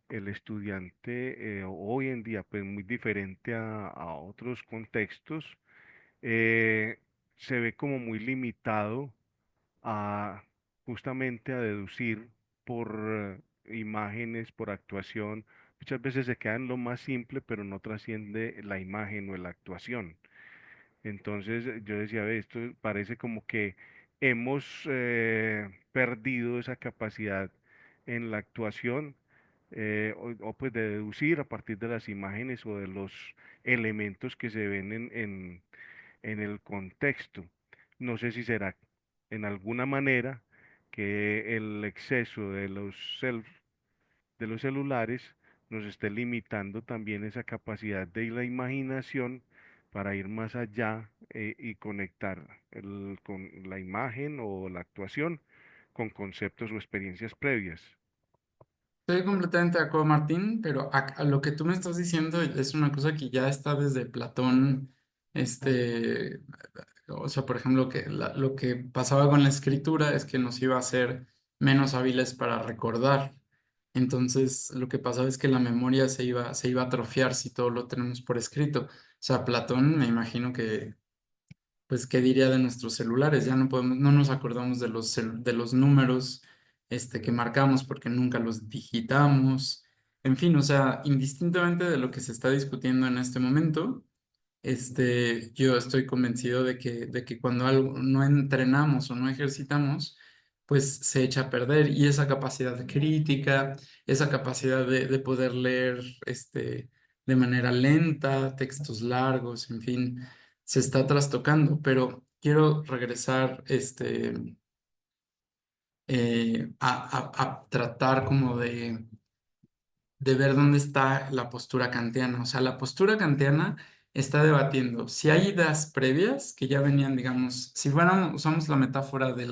el estudiante hoy en día, pues muy diferente a otros contextos, eh, se ve como muy limitado a justamente a deducir por imágenes, por actuación. Muchas veces se queda en lo más simple, pero no trasciende la imagen o la actuación. Entonces yo decía, ve, esto parece como que hemos perdido esa capacidad en la actuación o, pues de deducir a partir de las imágenes o de los elementos que se ven en el contexto. No sé si será en alguna manera que el exceso de de los celulares nos esté limitando también esa capacidad de la imaginación para ir más allá y conectar con la imagen o la actuación con conceptos o experiencias previas. Estoy completamente de acuerdo, Martín, pero a lo que tú me estás diciendo es una cosa que ya está desde Platón, este, o sea, por ejemplo, que lo que pasaba con la escritura es que nos iba a hacer menos hábiles para recordar. Entonces, lo que pasaba es que la memoria se iba a atrofiar si todo lo tenemos por escrito. O sea, Platón, me imagino que pues, ¿qué diría de nuestros celulares? Ya no podemos, no nos acordamos de de los números, que marcamos porque nunca los digitamos. En fin, o sea, indistintamente de lo que se está discutiendo en este momento, yo estoy convencido de que cuando algo no entrenamos o no ejercitamos, pues se echa a perder y esa capacidad crítica, esa capacidad de poder leer, de manera lenta, textos largos, en fin, se está trastocando, pero quiero regresar, a tratar como de ver dónde está la postura kantiana. O sea, la postura kantiana está debatiendo si hay ideas previas que ya venían, digamos, si fuéramos, usamos la metáfora de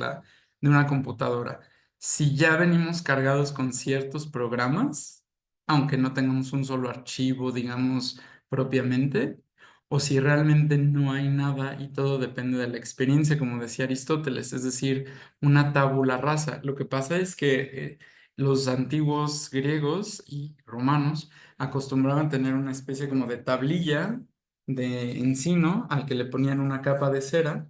una computadora, si ya venimos cargados con ciertos programas, aunque no tengamos un solo archivo, digamos, propiamente, o si realmente no hay nada y todo depende de la experiencia, como decía Aristóteles, es decir, una tabula rasa. Lo que pasa es que los antiguos griegos y romanos acostumbraban tener una especie como de tablilla de encino al que le ponían una capa de cera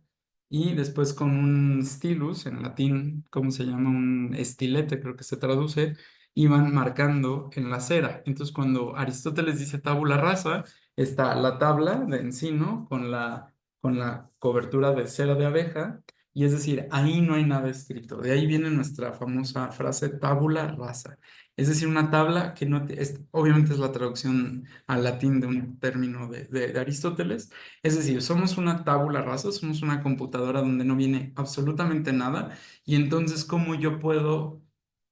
y después con un stylus, en latín, ¿cómo se llama? Un estilete, creo que se traduce, iban marcando en la cera. Entonces, cuando Aristóteles dice tabula rasa, está la tabla de encino con la cobertura de cera de abeja y es decir, ahí no hay nada escrito. De ahí viene nuestra famosa frase tabula rasa. Es decir, una tabla que no obviamente es la traducción al latín de un término de Aristóteles. Es decir, somos una tabula rasa, somos una computadora donde no viene absolutamente nada. Y entonces, ¿cómo yo puedo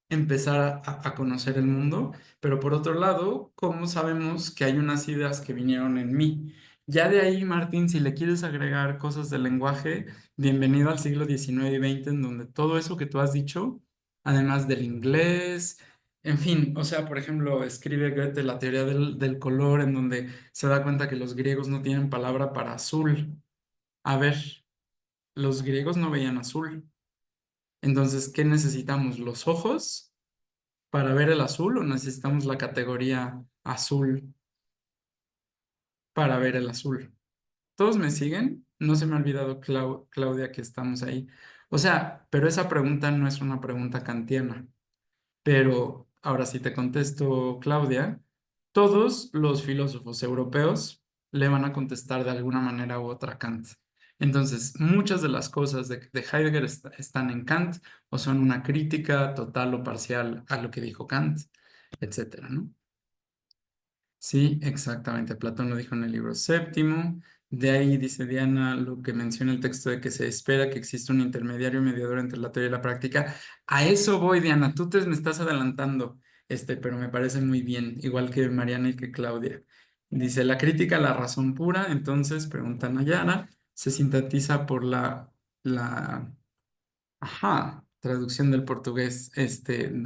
empezar a conocer el mundo? Pero por otro lado, ¿cómo sabemos que hay unas ideas que vinieron en mí? Ya de ahí, Martín, si le quieres agregar cosas del lenguaje, bienvenido al siglo XIX y XX, en donde todo eso que tú has dicho, además del inglés, en fin, o sea, por ejemplo, escribe Goethe la teoría del color, en donde se da cuenta que los griegos no tienen palabra para azul. A ver, los griegos no veían azul. Entonces, ¿qué necesitamos? ¿Los ojos para ver el azul o necesitamos la categoría azul para ver el azul? ¿Todos me siguen? No se me ha olvidado, Claudia, que estamos ahí. O sea, pero esa pregunta no es una pregunta kantiana. Pero ahora sí te contesto, Claudia, todos los filósofos europeos le van a contestar de alguna manera u otra a Kant. Entonces, muchas de las cosas de Heidegger están en Kant o son una crítica total o parcial a lo que dijo Kant, etcétera, ¿no? Sí, exactamente. Platón lo dijo en el libro séptimo. De ahí dice Diana lo que menciona el texto de que se espera que exista un intermediario mediador entre la teoría y la práctica. A eso voy, Diana. Me estás adelantando, pero me parece muy bien, igual que Mariana y que Claudia. Dice la crítica a la razón pura, entonces, pregunta Nayara, se sintetiza por la Ajá, traducción del portugués,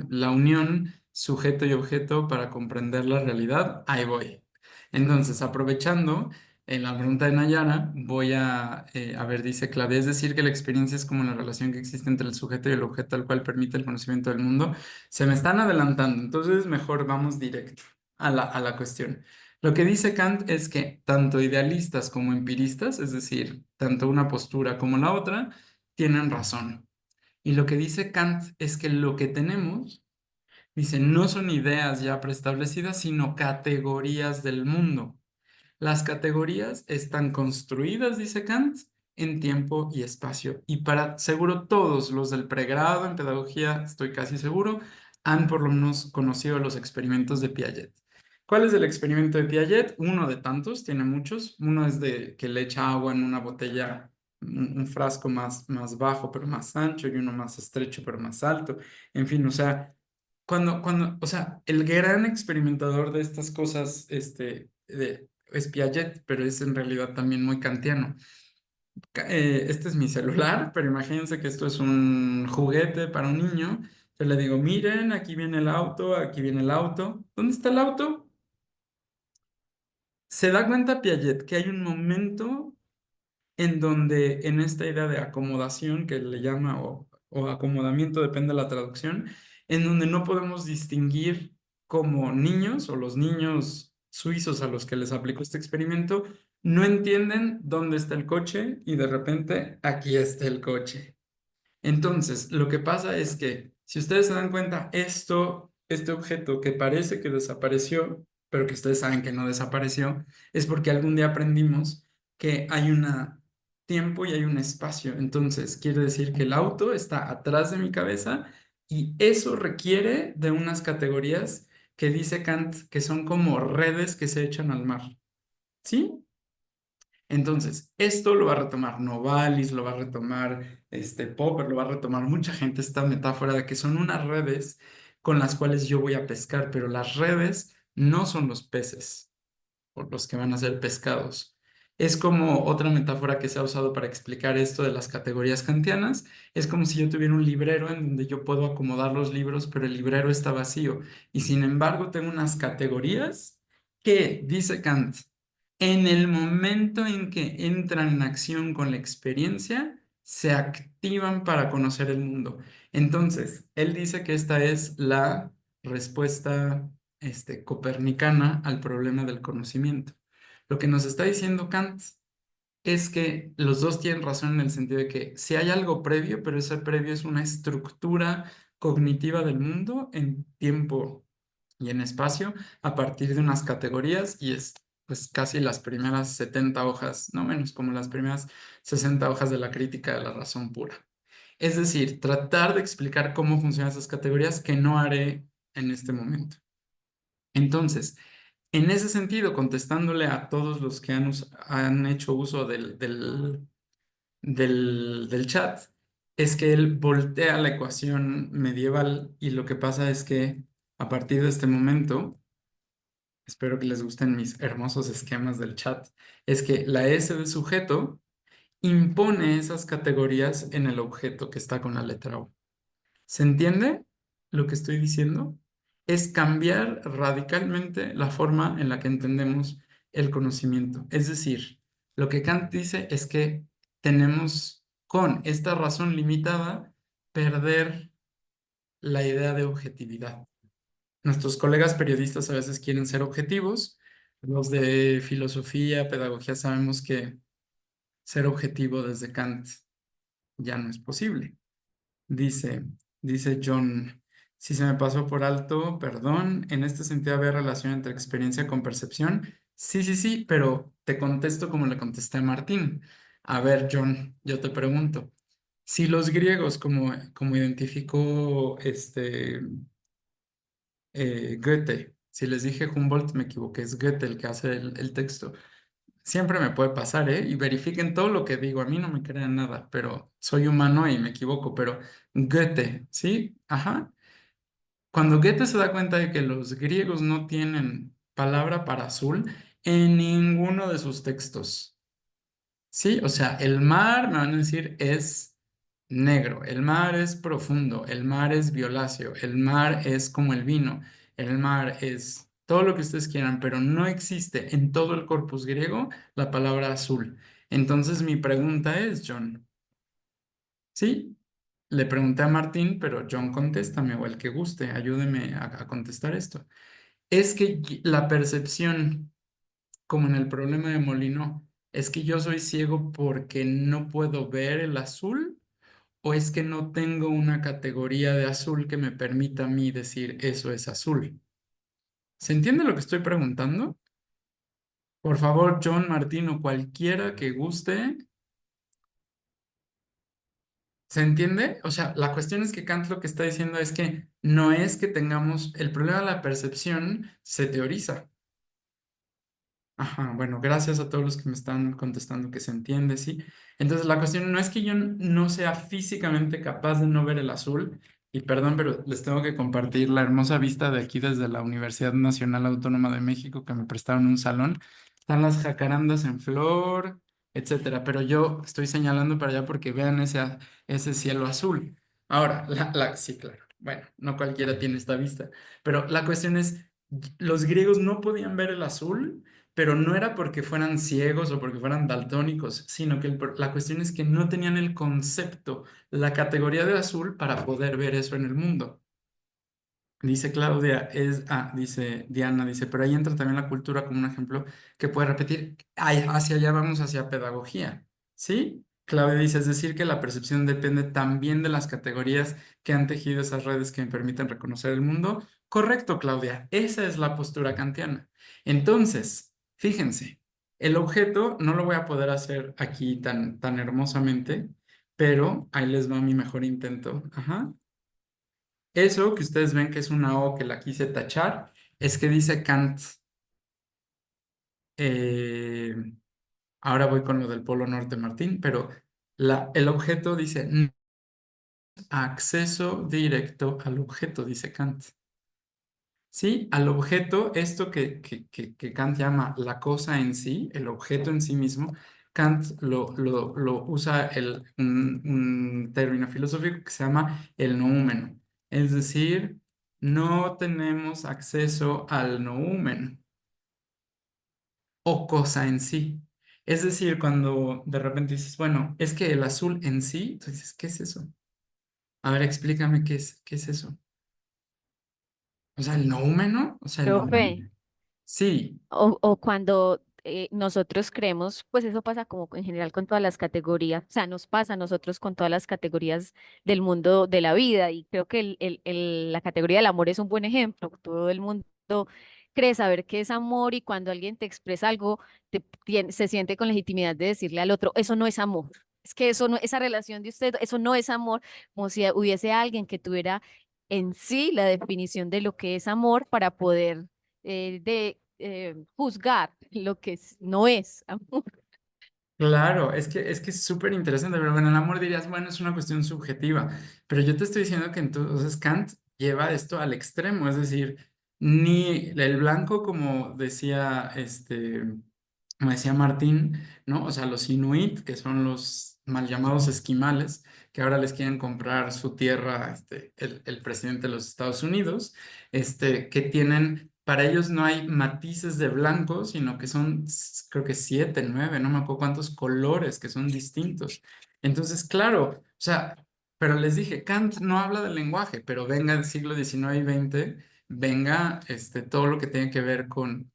la unión sujeto y objeto para comprender la realidad, ahí voy. Entonces, aprovechando en la pregunta de Nayara, voy a ver, dice Claudia, es decir, que la experiencia es como la relación que existe entre el sujeto y el objeto al cual permite el conocimiento del mundo. Se me están adelantando, entonces mejor vamos directo a la cuestión. Lo que dice Kant es que tanto idealistas como empiristas, es decir, tanto una postura como la otra, tienen razón. Y lo que dice Kant es que lo que tenemos, dice, no son ideas ya preestablecidas, sino categorías del mundo. Las categorías están construidas, dice Kant, en tiempo y espacio. Y para seguro todos los del pregrado en pedagogía, estoy casi seguro, han por lo menos conocido los experimentos de Piaget. ¿Cuál es el experimento de Piaget? Uno de tantos, tiene muchos. Uno es de que le echa agua en una botella, un frasco más bajo pero más ancho y uno más estrecho pero más alto. En fin, o sea, o sea, el gran experimentador de estas cosas, es Piaget, pero es en realidad también muy kantiano. Este es mi celular, pero imagínense que esto es un juguete para un niño. Yo le digo, miren, aquí viene el auto, aquí viene el auto. ¿Dónde está el auto? Se da cuenta Piaget que hay un momento en donde en esta idea de acomodación que le llama o acomodamiento, depende de la traducción, en donde no podemos distinguir como niños o los niños suizos a los que les aplicó este experimento, no entienden dónde está el coche y de repente aquí está el coche. Entonces, lo que pasa es que, si ustedes se dan cuenta, este objeto que parece que desapareció, pero que ustedes saben que no desapareció, es porque algún día aprendimos que hay un tiempo y hay un espacio. Entonces, quiere decir que el auto está atrás de mi cabeza y eso requiere de unas categorías que dice Kant que son como redes que se echan al mar. ¿Sí? Entonces, esto lo va a retomar Novalis, lo va a retomar Popper, lo va a retomar mucha gente, esta metáfora de que son unas redes con las cuales yo voy a pescar, pero las redes no son los peces por los que van a ser pescados. Es como otra metáfora que se ha usado para explicar esto de las categorías kantianas. Es como si yo tuviera un librero en donde yo puedo acomodar los libros, pero el librero está vacío. Y sin embargo, tengo unas categorías que, dice Kant, en el momento en que entran en acción con la experiencia, se activan para conocer el mundo. Entonces, él dice que esta es la respuesta copernicana al problema del conocimiento. Lo que nos está diciendo Kant es que los dos tienen razón en el sentido de que si hay algo previo, pero ese previo es una estructura cognitiva del mundo en tiempo y en espacio a partir de unas categorías y es pues casi las primeras 70 hojas, no menos como las primeras 60 hojas de la crítica de la razón pura. Es decir, tratar de explicar cómo funcionan esas categorías que no haré en este momento. Entonces, en ese sentido, contestándole a todos los que han hecho uso del chat, es que él voltea la ecuación medieval y lo que pasa es que a partir de este momento, espero que les gusten mis hermosos esquemas del chat, es que la S de sujeto impone esas categorías en el objeto que está con la letra O. ¿Se entiende lo que estoy diciendo? Es cambiar radicalmente la forma en la que entendemos el conocimiento. Es decir, lo que Kant dice es que tenemos con esta razón limitada perder la idea de objetividad. Nuestros colegas periodistas a veces quieren ser objetivos. Los de filosofía, pedagogía, sabemos que ser objetivo desde Kant ya no es posible. Dice John, si se me pasó por alto, perdón, en este sentido había relación entre experiencia con percepción. Sí, sí, sí, pero te contesto como le contesté a Martín. A ver, John, yo te pregunto, si los griegos, como identificó Goethe, si les dije Humboldt, me equivoqué, es Goethe el que hace el texto. Siempre me puede pasar, ¿eh? Y verifiquen todo lo que digo. A mí no me crean nada, pero soy humano y me equivoco. Pero Goethe, ¿sí? Ajá. Cuando Goethe se da cuenta de que los griegos no tienen palabra para azul en ninguno de sus textos, ¿sí? O sea, el mar, me van a decir, es negro, el mar es profundo, el mar es violáceo, el mar es como el vino, el mar es todo lo que ustedes quieran, pero no existe en todo el corpus griego la palabra azul. Entonces mi pregunta es, John, ¿sí? Le pregunté a Martín, pero John, contéstame o el que guste, ayúdeme a contestar esto. Es que la percepción, como en el problema de Molino, es que yo soy ciego porque no puedo ver el azul, o es que no tengo una categoría de azul que me permita a mí decir eso es azul. ¿Se entiende lo que estoy preguntando? Por favor, John, Martín o cualquiera que guste. ¿Se entiende? O sea, la cuestión es que Kant lo que está diciendo es que no es que tengamos el problema de la percepción, se teoriza. Ajá, bueno, gracias a todos los que me están contestando que se entiende, ¿sí? Entonces, la cuestión no es que yo no sea físicamente capaz de no ver el azul, y perdón, pero les tengo que compartir la hermosa vista de aquí desde la Universidad Nacional Autónoma de México que me prestaron un salón. Están las jacarandas en flor, etcétera, pero yo estoy señalando para allá porque vean ese cielo azul. Ahora, sí, claro, bueno, no cualquiera tiene esta vista, pero la cuestión es, los griegos no podían ver el azul, pero no era porque fueran ciegos o porque fueran daltónicos, sino que la cuestión es que no tenían el concepto, la categoría de azul para poder ver eso en el mundo. Dice Claudia, dice Diana, dice, pero ahí entra también la cultura como un ejemplo que puede repetir. Ay, hacia allá vamos, hacia pedagogía, ¿sí? Claudia dice, es decir, que la percepción depende también de las categorías que han tejido esas redes que me permiten reconocer el mundo. Correcto, Claudia, esa es la postura kantiana. Entonces, fíjense, el objeto no lo voy a poder hacer aquí tan hermosamente, pero ahí les va mi mejor intento. Ajá. Eso que ustedes ven que es una O que la quise tachar, es que dice Kant. eh, Ahora voy con lo del Polo Norte, Martín, pero el objeto dice acceso directo al objeto, dice Kant. Sí, al objeto, esto que Kant llama la cosa en sí, el objeto en sí mismo, Kant lo usa un término filosófico que se llama el noúmeno. Es decir, no tenemos acceso al noúmeno o cosa en sí. Es decir, cuando de repente dices, bueno, es que el azul en sí, tú dices, ¿qué es eso? A ver, explícame qué es eso. O sea, el noúmeno, o sea, el Profe, noúmeno. Sí. o cuando nosotros creemos, pues eso pasa como en general con todas las categorías, o sea, nos pasa a nosotros con todas las categorías del mundo de la vida y creo que la categoría del amor es un buen ejemplo. Todo el mundo cree saber qué es amor y cuando alguien te expresa algo, se siente con legitimidad de decirle al otro, eso no es amor. Es que eso no, esa relación de usted, eso no es amor, como si hubiese alguien que tuviera en sí la definición de lo que es amor para poder juzgar lo que no es amor. Claro, es que es súper interesante, pero bueno, el amor dirías, bueno, es una cuestión subjetiva, pero yo te estoy diciendo que entonces Kant lleva esto al extremo, es decir, ni el blanco como decía Martín, ¿no? O sea, los inuit, que son los mal llamados esquimales, que ahora les quieren comprar su tierra, el presidente de los Estados Unidos, que tienen, para ellos no hay matices de blanco, sino que son, creo que 7, 9, no me acuerdo cuántos colores que son distintos. Entonces, claro, o sea, pero les dije, Kant no habla del lenguaje, pero venga del siglo XIX y XX, venga, todo lo que tiene que ver con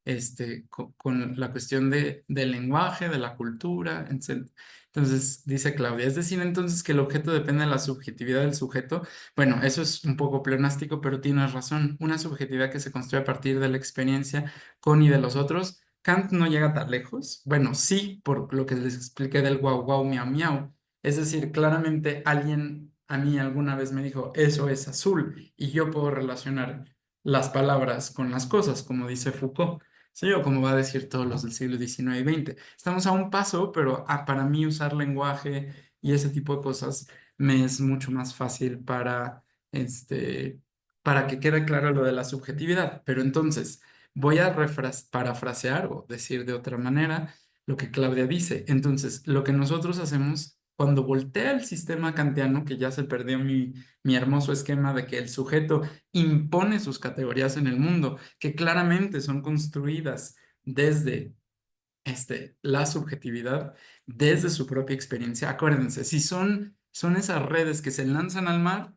la cuestión del lenguaje, de la cultura, etc. Entonces, dice Claudia, es decir, entonces que el objeto depende de la subjetividad del sujeto. Bueno, eso es un poco pleonástico, pero tienes razón. Una subjetividad que se construye a partir de la experiencia con y de los otros. Kant no llega tan lejos. Bueno, sí, por lo que les expliqué del guau guau miau miau. Es decir, claramente alguien a mí alguna vez me dijo, eso es azul, y yo puedo relacionar las palabras con las cosas, como dice Foucault. Sí, o como va a decir todos los del siglo XIX y XX. Estamos a un paso, pero para mí usar lenguaje y ese tipo de cosas me es mucho más fácil para que quede claro lo de la subjetividad. Pero entonces, voy a parafrasear o decir de otra manera lo que Claudia dice. Entonces, lo que nosotros hacemos cuando voltea el sistema kantiano, que ya se perdió mi hermoso esquema de que el sujeto impone sus categorías en el mundo, que claramente son construidas desde la subjetividad, desde su propia experiencia. Acuérdense, si son esas redes que se lanzan al mar,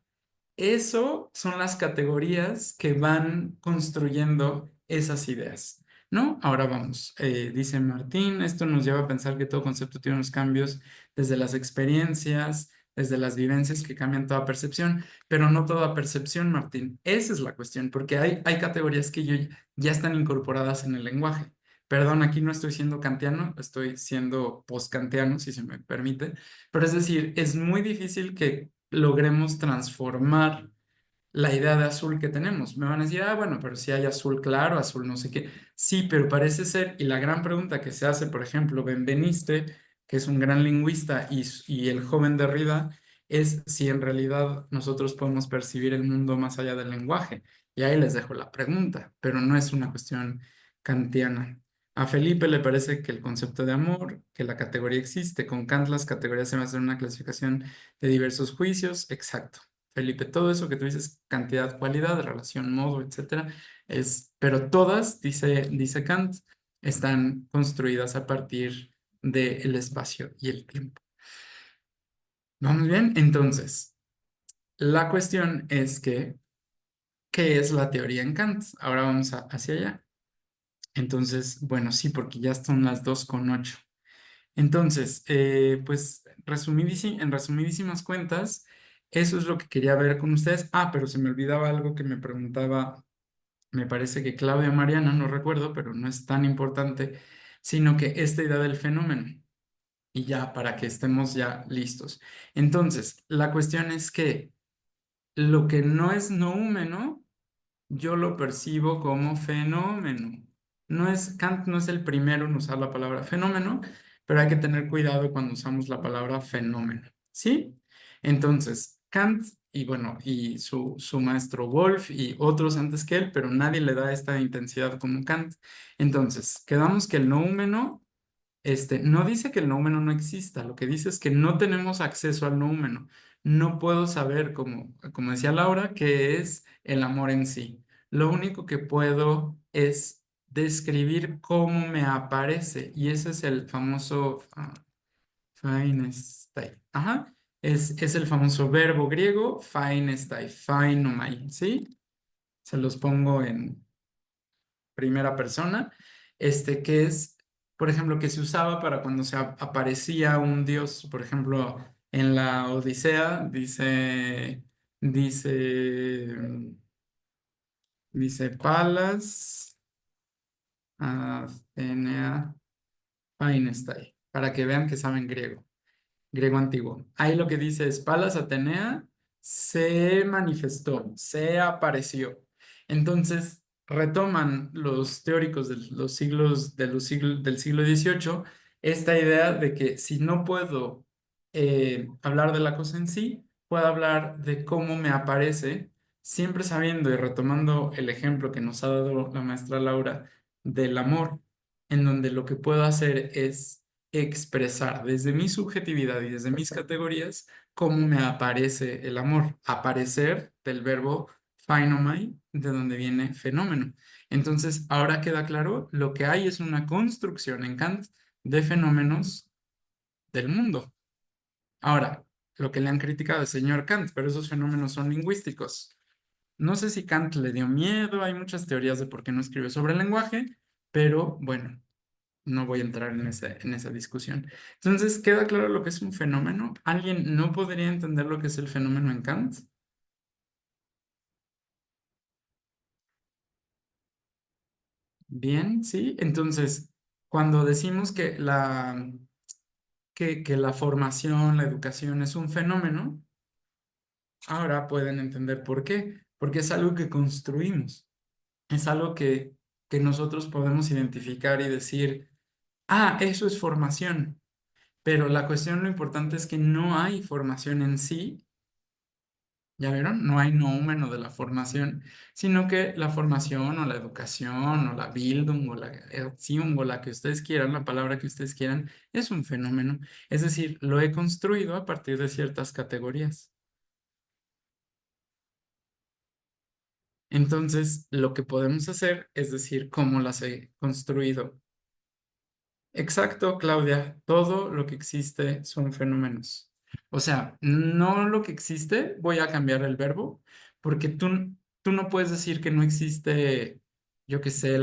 eso son las categorías que van construyendo esas ideas, ¿no? Ahora vamos, dice Martín, esto nos lleva a pensar que todo concepto tiene unos cambios desde las experiencias, desde las vivencias que cambian toda percepción, pero no toda percepción, Martín. Esa es la cuestión, porque hay categorías que ya están incorporadas en el lenguaje. Perdón, aquí no estoy siendo kantiano, estoy siendo post-kantiano, si se me permite, pero es decir, es muy difícil que logremos transformar la idea de azul que tenemos. Me van a decir, bueno, pero si hay azul claro, azul no sé qué. Sí, pero parece ser, y la gran pregunta que se hace, por ejemplo, Benveniste, que es un gran lingüista, y el joven Derrida, es si en realidad nosotros podemos percibir el mundo más allá del lenguaje. Y ahí les dejo la pregunta, pero no es una cuestión kantiana. A Felipe le parece que el concepto de amor, que la categoría existe. Con Kant las categorías se basan en una clasificación de diversos juicios. Exacto. Felipe, todo eso que tú dices, cantidad, cualidad, relación, modo, etcétera, pero todas, dice Kant, están construidas a partir del espacio y el tiempo. ¿Vamos bien? Entonces, la cuestión es ¿qué es la teoría en Kant? Ahora vamos hacia allá. Entonces, bueno, sí, porque ya son las 2:08. Entonces, pues en resumidísimas cuentas, eso es lo que quería ver con ustedes. Pero se me olvidaba algo que me preguntaba, me parece que Claudia Mariana, no recuerdo, pero no es tan importante, sino que esta idea del fenómeno. Y ya, para que estemos ya listos. Entonces, la cuestión es que lo que no es noúmeno, yo lo percibo como fenómeno. Kant no es el primero en usar la palabra fenómeno, pero hay que tener cuidado cuando usamos la palabra fenómeno, ¿sí? Entonces, Kant, y bueno, y su maestro Wolff y otros antes que él, pero nadie le da esta intensidad como Kant. Entonces, quedamos que el noúmeno no dice que el noúmeno no exista, lo que dice es que no tenemos acceso al noúmeno. No puedo saber, como decía Laura, qué es el amor en sí. Lo único que puedo es describir cómo me aparece, y ese es el famoso phainestai. Ajá, es el famoso verbo griego phainestai, phainomai, ¿sí? Se los pongo en primera persona, que es, por ejemplo, que se usaba para cuando se aparecía un dios, por ejemplo, en la Odisea, dice, dice Palas, Atenea, Painestai, para que vean que saben griego antiguo. Ahí lo que dice es, Palas Atenea se manifestó, se apareció. Entonces, retoman los teóricos del siglo XVIII esta idea de que si no puedo hablar de la cosa en sí, puedo hablar de cómo me aparece, siempre sabiendo y retomando el ejemplo que nos ha dado la maestra Laura del amor, en donde lo que puedo hacer es expresar desde mi subjetividad y desde mis categorías cómo me aparece el amor. Aparecer del verbo phainomai, de donde viene fenómeno. Entonces, ahora queda claro, lo que hay es una construcción en Kant de fenómenos del mundo. Ahora, lo que le han criticado al señor Kant, pero esos fenómenos son lingüísticos. No sé si Kant le dio miedo, hay muchas teorías de por qué no escribe sobre el lenguaje, pero bueno, no voy a entrar en esa discusión. Entonces, ¿queda claro lo que es un fenómeno? ¿Alguien no podría entender lo que es el fenómeno en Kant? Bien, sí. Entonces, cuando decimos que que la formación, la educación es un fenómeno, ahora pueden entender por qué. Porque es algo que construimos. Es algo que nosotros podemos identificar y decir, ah, eso es formación. Pero la cuestión, lo importante es que no hay formación en sí. ¿Ya vieron? No hay noúmeno de la formación, sino que la formación o la educación o la Bildung o la Erziehung o la que ustedes quieran, la palabra que ustedes quieran, es un fenómeno. Es decir, lo he construido a partir de ciertas categorías. Entonces, lo que podemos hacer es decir cómo las he construido. Exacto, Claudia. Todo lo que existe son fenómenos. O sea, no lo que existe, voy a cambiar el verbo, porque tú no puedes decir que no existe, yo qué sé,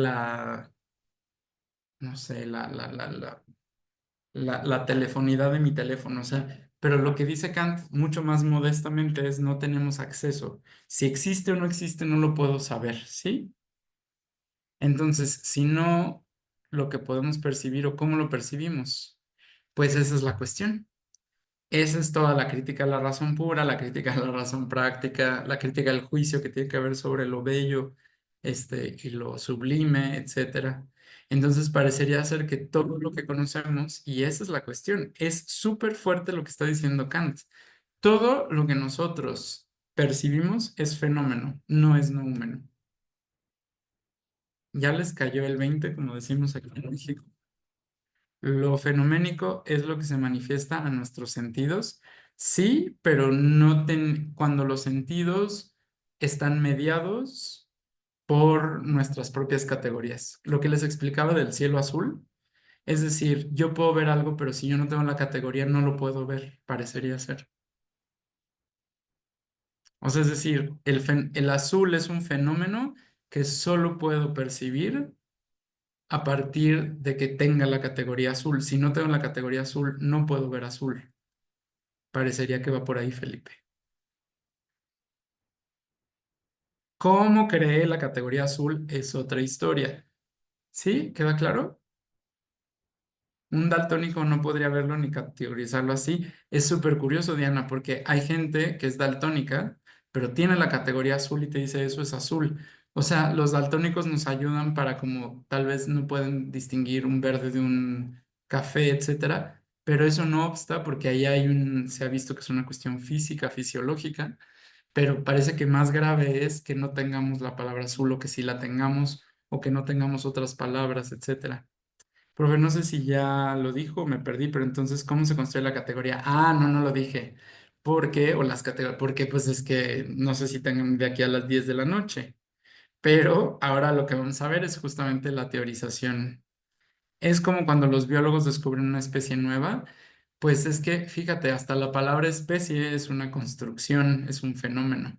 no sé, la telefonidad de mi teléfono. O sea, pero lo que dice Kant mucho más modestamente es no tenemos acceso. Si existe o no existe, no lo puedo saber, ¿sí? Entonces, si no lo que podemos percibir o cómo lo percibimos, pues esa es la cuestión. Esa es toda la crítica a la razón pura, la crítica a la razón práctica, la crítica al juicio que tiene que ver sobre lo bello, y lo sublime, etcétera. Entonces parecería ser que todo lo que conocemos, y esa es la cuestión, es súper fuerte lo que está diciendo Kant. Todo lo que nosotros percibimos es fenómeno, no es noúmeno. Ya les cayó el 20, como decimos aquí en México. Lo fenoménico es lo que se manifiesta a nuestros sentidos, sí, pero no cuando los sentidos están mediados por nuestras propias categorías. Lo que les explicaba del cielo azul, es decir, yo puedo ver algo, pero si yo no tengo la categoría, no lo puedo ver, parecería ser. O sea, es decir, el azul es un fenómeno que solo puedo percibir a partir de que tenga la categoría azul. Si no tengo la categoría azul, no puedo ver azul. Parecería que va por ahí, Felipe. ¿Cómo creé la categoría azul? Es otra historia. ¿Sí? ¿Queda claro? Un daltónico no podría verlo ni categorizarlo así. Es súper curioso, Diana, porque hay gente que es daltónica, pero tiene la categoría azul y te dice eso es azul. O sea, los daltónicos nos ayudan para como tal vez no pueden distinguir un verde de un café, etcétera, pero eso no obsta porque ahí se ha visto que es una cuestión física, fisiológica, pero parece que más grave es que no tengamos la palabra azul o que sí la tengamos o que no tengamos otras palabras, etcétera. Profe, no sé si ya lo dijo, me perdí, pero entonces, ¿cómo se construye la categoría? Ah, no, no lo dije. ¿Por qué? O las categorías, porque pues es que no sé si tengan de aquí a las 10 de la noche, pero ahora lo que vamos a ver es justamente la teorización. Es como cuando los biólogos descubren una especie nueva, pues es que, fíjate, hasta la palabra especie es una construcción, es un fenómeno.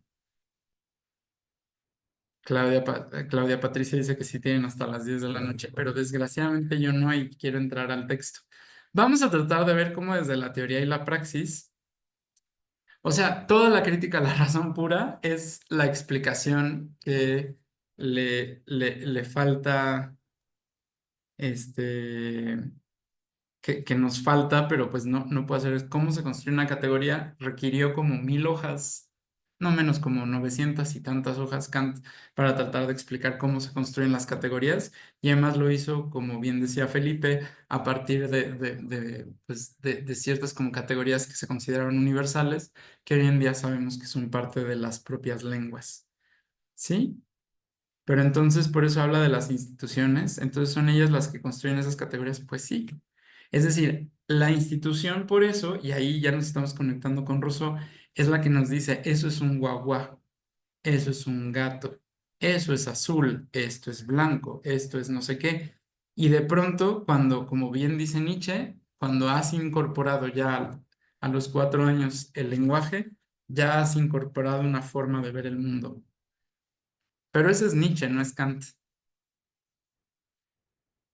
Claudia Patricia dice que sí tienen hasta las 10 de la noche, pero desgraciadamente yo no y quiero entrar al texto. Vamos a tratar de ver cómo desde la teoría y la praxis, o sea, toda la crítica a la razón pura es la explicación que le falta, este, que nos falta, pero pues no puedo hacer. ¿Cómo se construye una categoría? Requirió como 1000 hojas, no menos como 900 y tantas hojas Kant para tratar de explicar cómo se construyen las categorías y además lo hizo, como bien decía Felipe, a partir pues, de ciertas como categorías que se consideraron universales, que hoy en día sabemos que son parte de las propias lenguas. ¿Sí? Pero entonces por eso habla de las instituciones, entonces son ellas las que construyen esas categorías, pues sí. Es decir, la institución por eso, y ahí ya nos estamos conectando con Rousseau, es la que nos dice, eso es un guagua, eso es un gato, eso es azul, esto es blanco, esto es no sé qué. Y de pronto, cuando, como bien dice Nietzsche, cuando has incorporado ya a los 4 años el lenguaje, ya has incorporado una forma de ver el mundo. Pero ese es Nietzsche, no es Kant.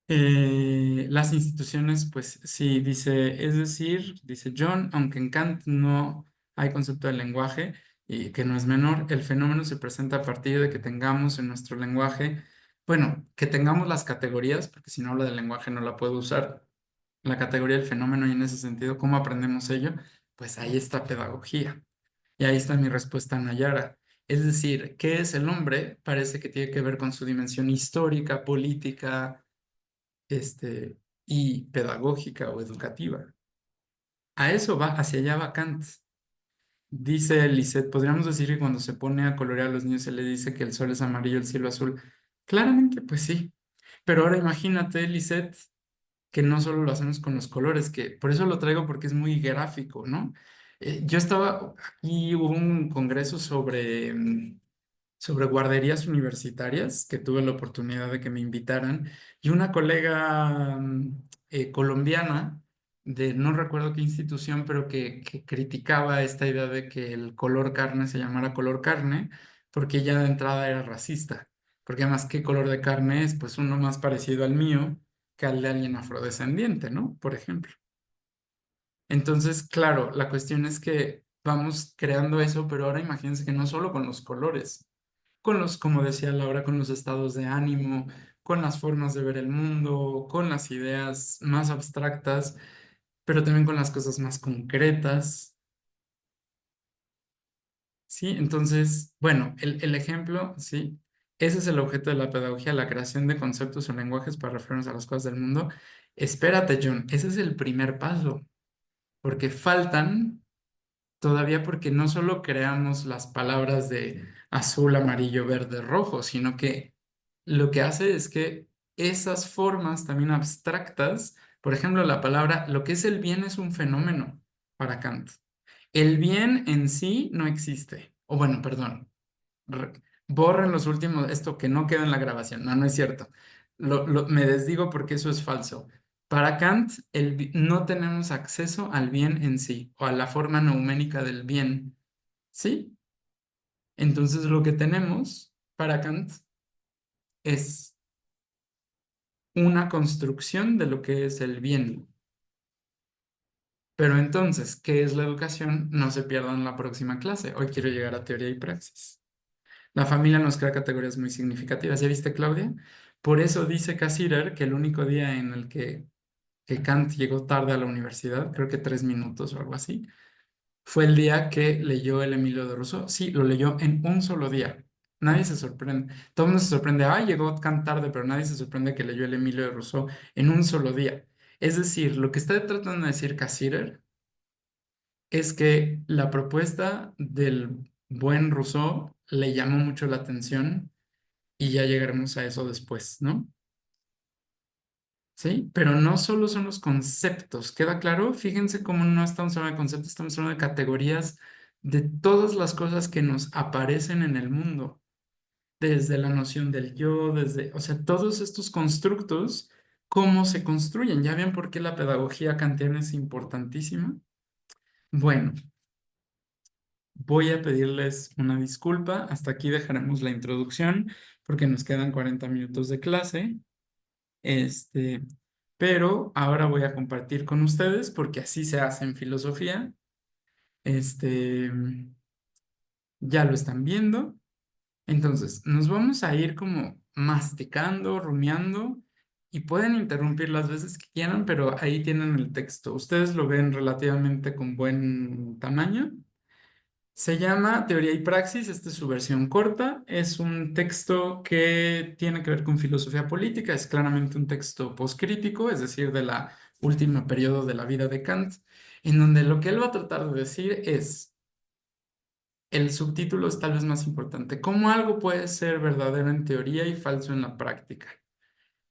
Las instituciones, pues sí, dice, es decir, dice John, aunque en Kant no hay concepto de lenguaje y que no es menor, el fenómeno se presenta a partir de que tengamos en nuestro lenguaje, bueno, que tengamos las categorías, porque si no habla del lenguaje no la puedo usar, la categoría del fenómeno y en ese sentido, ¿cómo aprendemos ello? Pues ahí está pedagogía. Y ahí está mi respuesta a Nayara. Es decir, ¿qué es el hombre? Parece que tiene que ver con su dimensión histórica, política, y pedagógica o educativa. A eso va, hacia allá va Kant. Dice Lisette, podríamos decir que cuando se pone a colorear a los niños se le dice que el sol es amarillo, el cielo azul. Claramente, pues sí. Pero ahora imagínate, Lisette, que no solo lo hacemos con los colores, que por eso lo traigo porque es muy gráfico, ¿no? Yo estaba, aquí hubo un congreso sobre guarderías universitarias, que tuve la oportunidad de que me invitaran, y una colega colombiana de no recuerdo qué institución, pero que criticaba esta idea de que el color carne se llamara color carne, porque ya de entrada era racista, porque además, ¿qué color de carne es? Pues uno más parecido al mío que al de alguien afrodescendiente, ¿no? Por ejemplo. Entonces, claro, la cuestión es que vamos creando eso, pero ahora imagínense que no solo con los colores, con los, como decía Laura, con los estados de ánimo, con las formas de ver el mundo, con las ideas más abstractas, pero también con las cosas más concretas, ¿sí? Entonces, bueno, el ejemplo, ¿sí? Ese es el objeto de la pedagogía, la creación de conceptos o lenguajes para referirnos a las cosas del mundo. Espérate, John, ese es el primer paso, porque faltan todavía porque no solo creamos las palabras de azul, amarillo, verde, rojo, sino que lo que hace es que esas formas también abstractas, por ejemplo, la palabra, lo que es el bien es un fenómeno para Kant. El bien en sí no existe. O bueno, perdón, re- borren los últimos, esto que no queda en la grabación. No, no es cierto. Me desdigo porque eso es falso. Para Kant, no tenemos acceso al bien en sí o a la forma nouménica del bien. ¿Sí? Entonces lo que tenemos para Kant es una construcción de lo que es el bien. Pero entonces, ¿qué es la educación? No se pierdan la próxima clase. Hoy quiero llegar a teoría y praxis. La familia nos crea categorías muy significativas. ¿Ya viste, Claudia? Por eso dice Cassirer que el único día en el que Kant llegó tarde a la universidad, creo que 3 minutos o algo así, fue el día que leyó el Emilio de Rousseau. Sí, lo leyó en un solo día. Nadie se sorprende. Todo el mundo se sorprende. Ah, llegó Kant tarde, pero nadie se sorprende que leyó el Emilio de Rousseau en un solo día. Es decir, lo que está tratando de decir Cassirer es que la propuesta del buen Rousseau le llamó mucho la atención y ya llegaremos a eso después, ¿no? ¿Sí? Pero no solo son los conceptos, ¿queda claro? Fíjense cómo no estamos hablando de conceptos, estamos hablando de categorías de todas las cosas que nos aparecen en el mundo, desde la noción del yo, desde, o sea, todos estos constructos, ¿cómo se construyen? ¿Ya ven por qué la pedagogía kantiana es importantísima? Bueno, voy a pedirles una disculpa, hasta aquí dejaremos la introducción, porque nos quedan 40 minutos de clase. Este, pero ahora voy a compartir con ustedes porque así se hace en filosofía. Este, ya lo están viendo. Entonces, nos vamos a ir como masticando, rumiando y pueden interrumpir las veces que quieran, pero ahí tienen el texto. Ustedes lo ven relativamente con buen tamaño. Se llama Teoría y Praxis, esta es su versión corta, es un texto que tiene que ver con filosofía política, es claramente un texto poscrítico, es decir, de la última periodo de la vida de Kant, en donde lo que él va a tratar de decir es, el subtítulo es tal vez más importante, cómo algo puede ser verdadero en teoría y falso en la práctica.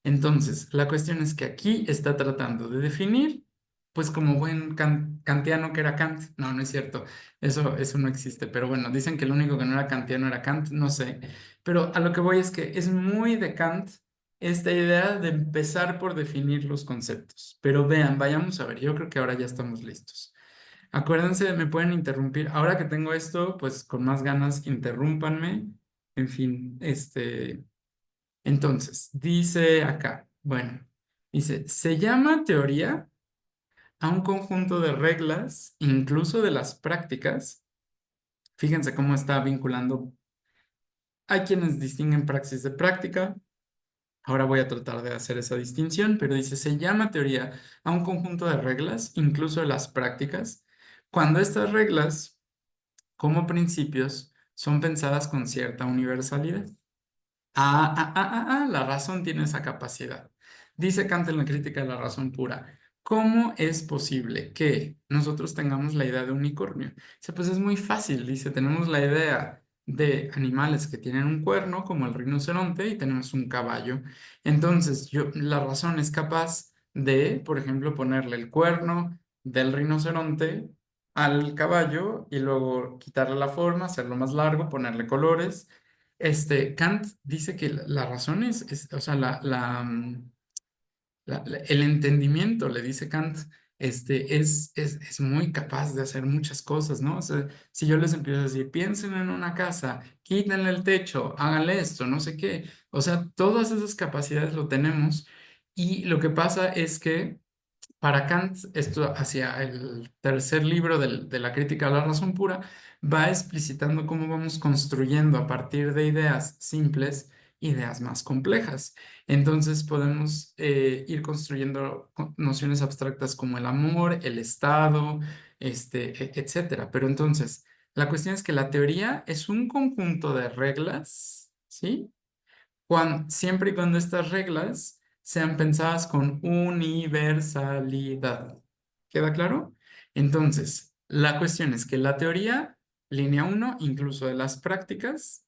Entonces, la cuestión es que aquí está tratando de definir, pues como buen kantiano que era Kant. No, no es cierto. Eso no existe. Pero bueno, dicen que el único que no era kantiano era Kant, no sé. Pero a lo que voy es que es muy de Kant esta idea de empezar por definir los conceptos. Pero vean, vayamos a ver. Yo creo que ahora ya estamos listos. Acuérdense, me pueden interrumpir. Ahora que tengo esto, pues con más ganas, interrúmpanme. En fin, entonces, dice acá, bueno, Dice, se llama teoría a un conjunto de reglas, incluso de las prácticas. Fíjense cómo está vinculando. Hay quienes distinguen praxis de práctica. Ahora voy a tratar de hacer esa distinción, pero dice, se llama teoría a un conjunto de reglas, incluso de las prácticas, cuando estas reglas, como principios, son pensadas con cierta universalidad. La razón tiene esa capacidad. Dice Kant en la crítica de la razón pura. ¿Cómo es posible que nosotros tengamos la idea de unicornio? Dice, pues es muy fácil. Dice, tenemos la idea de animales que tienen un cuerno, como el rinoceronte, y tenemos un caballo. Entonces, la razón es capaz de, por ejemplo, ponerle el cuerno del rinoceronte al caballo y luego quitarle la forma, hacerlo más largo, ponerle colores. Kant dice que la razón o sea, el entendimiento, le dice Kant, es muy capaz de hacer muchas cosas, ¿no? O sea, si yo les empiezo a decir, piensen en una casa, quítenle el techo, háganle esto, no sé qué, o sea, todas esas capacidades lo tenemos y lo que pasa es que para Kant, esto hacia el tercer libro de la crítica a la razón pura, va explicitando cómo vamos construyendo a partir de ideas simples, ideas más complejas. Entonces podemos ir construyendo nociones abstractas como el amor, el estado, etcétera. Pero entonces, la cuestión es que la teoría es un conjunto de reglas, ¿sí? Siempre y cuando estas reglas sean pensadas con universalidad. ¿Queda claro? Entonces, la cuestión es que la teoría, línea 1, incluso de las prácticas,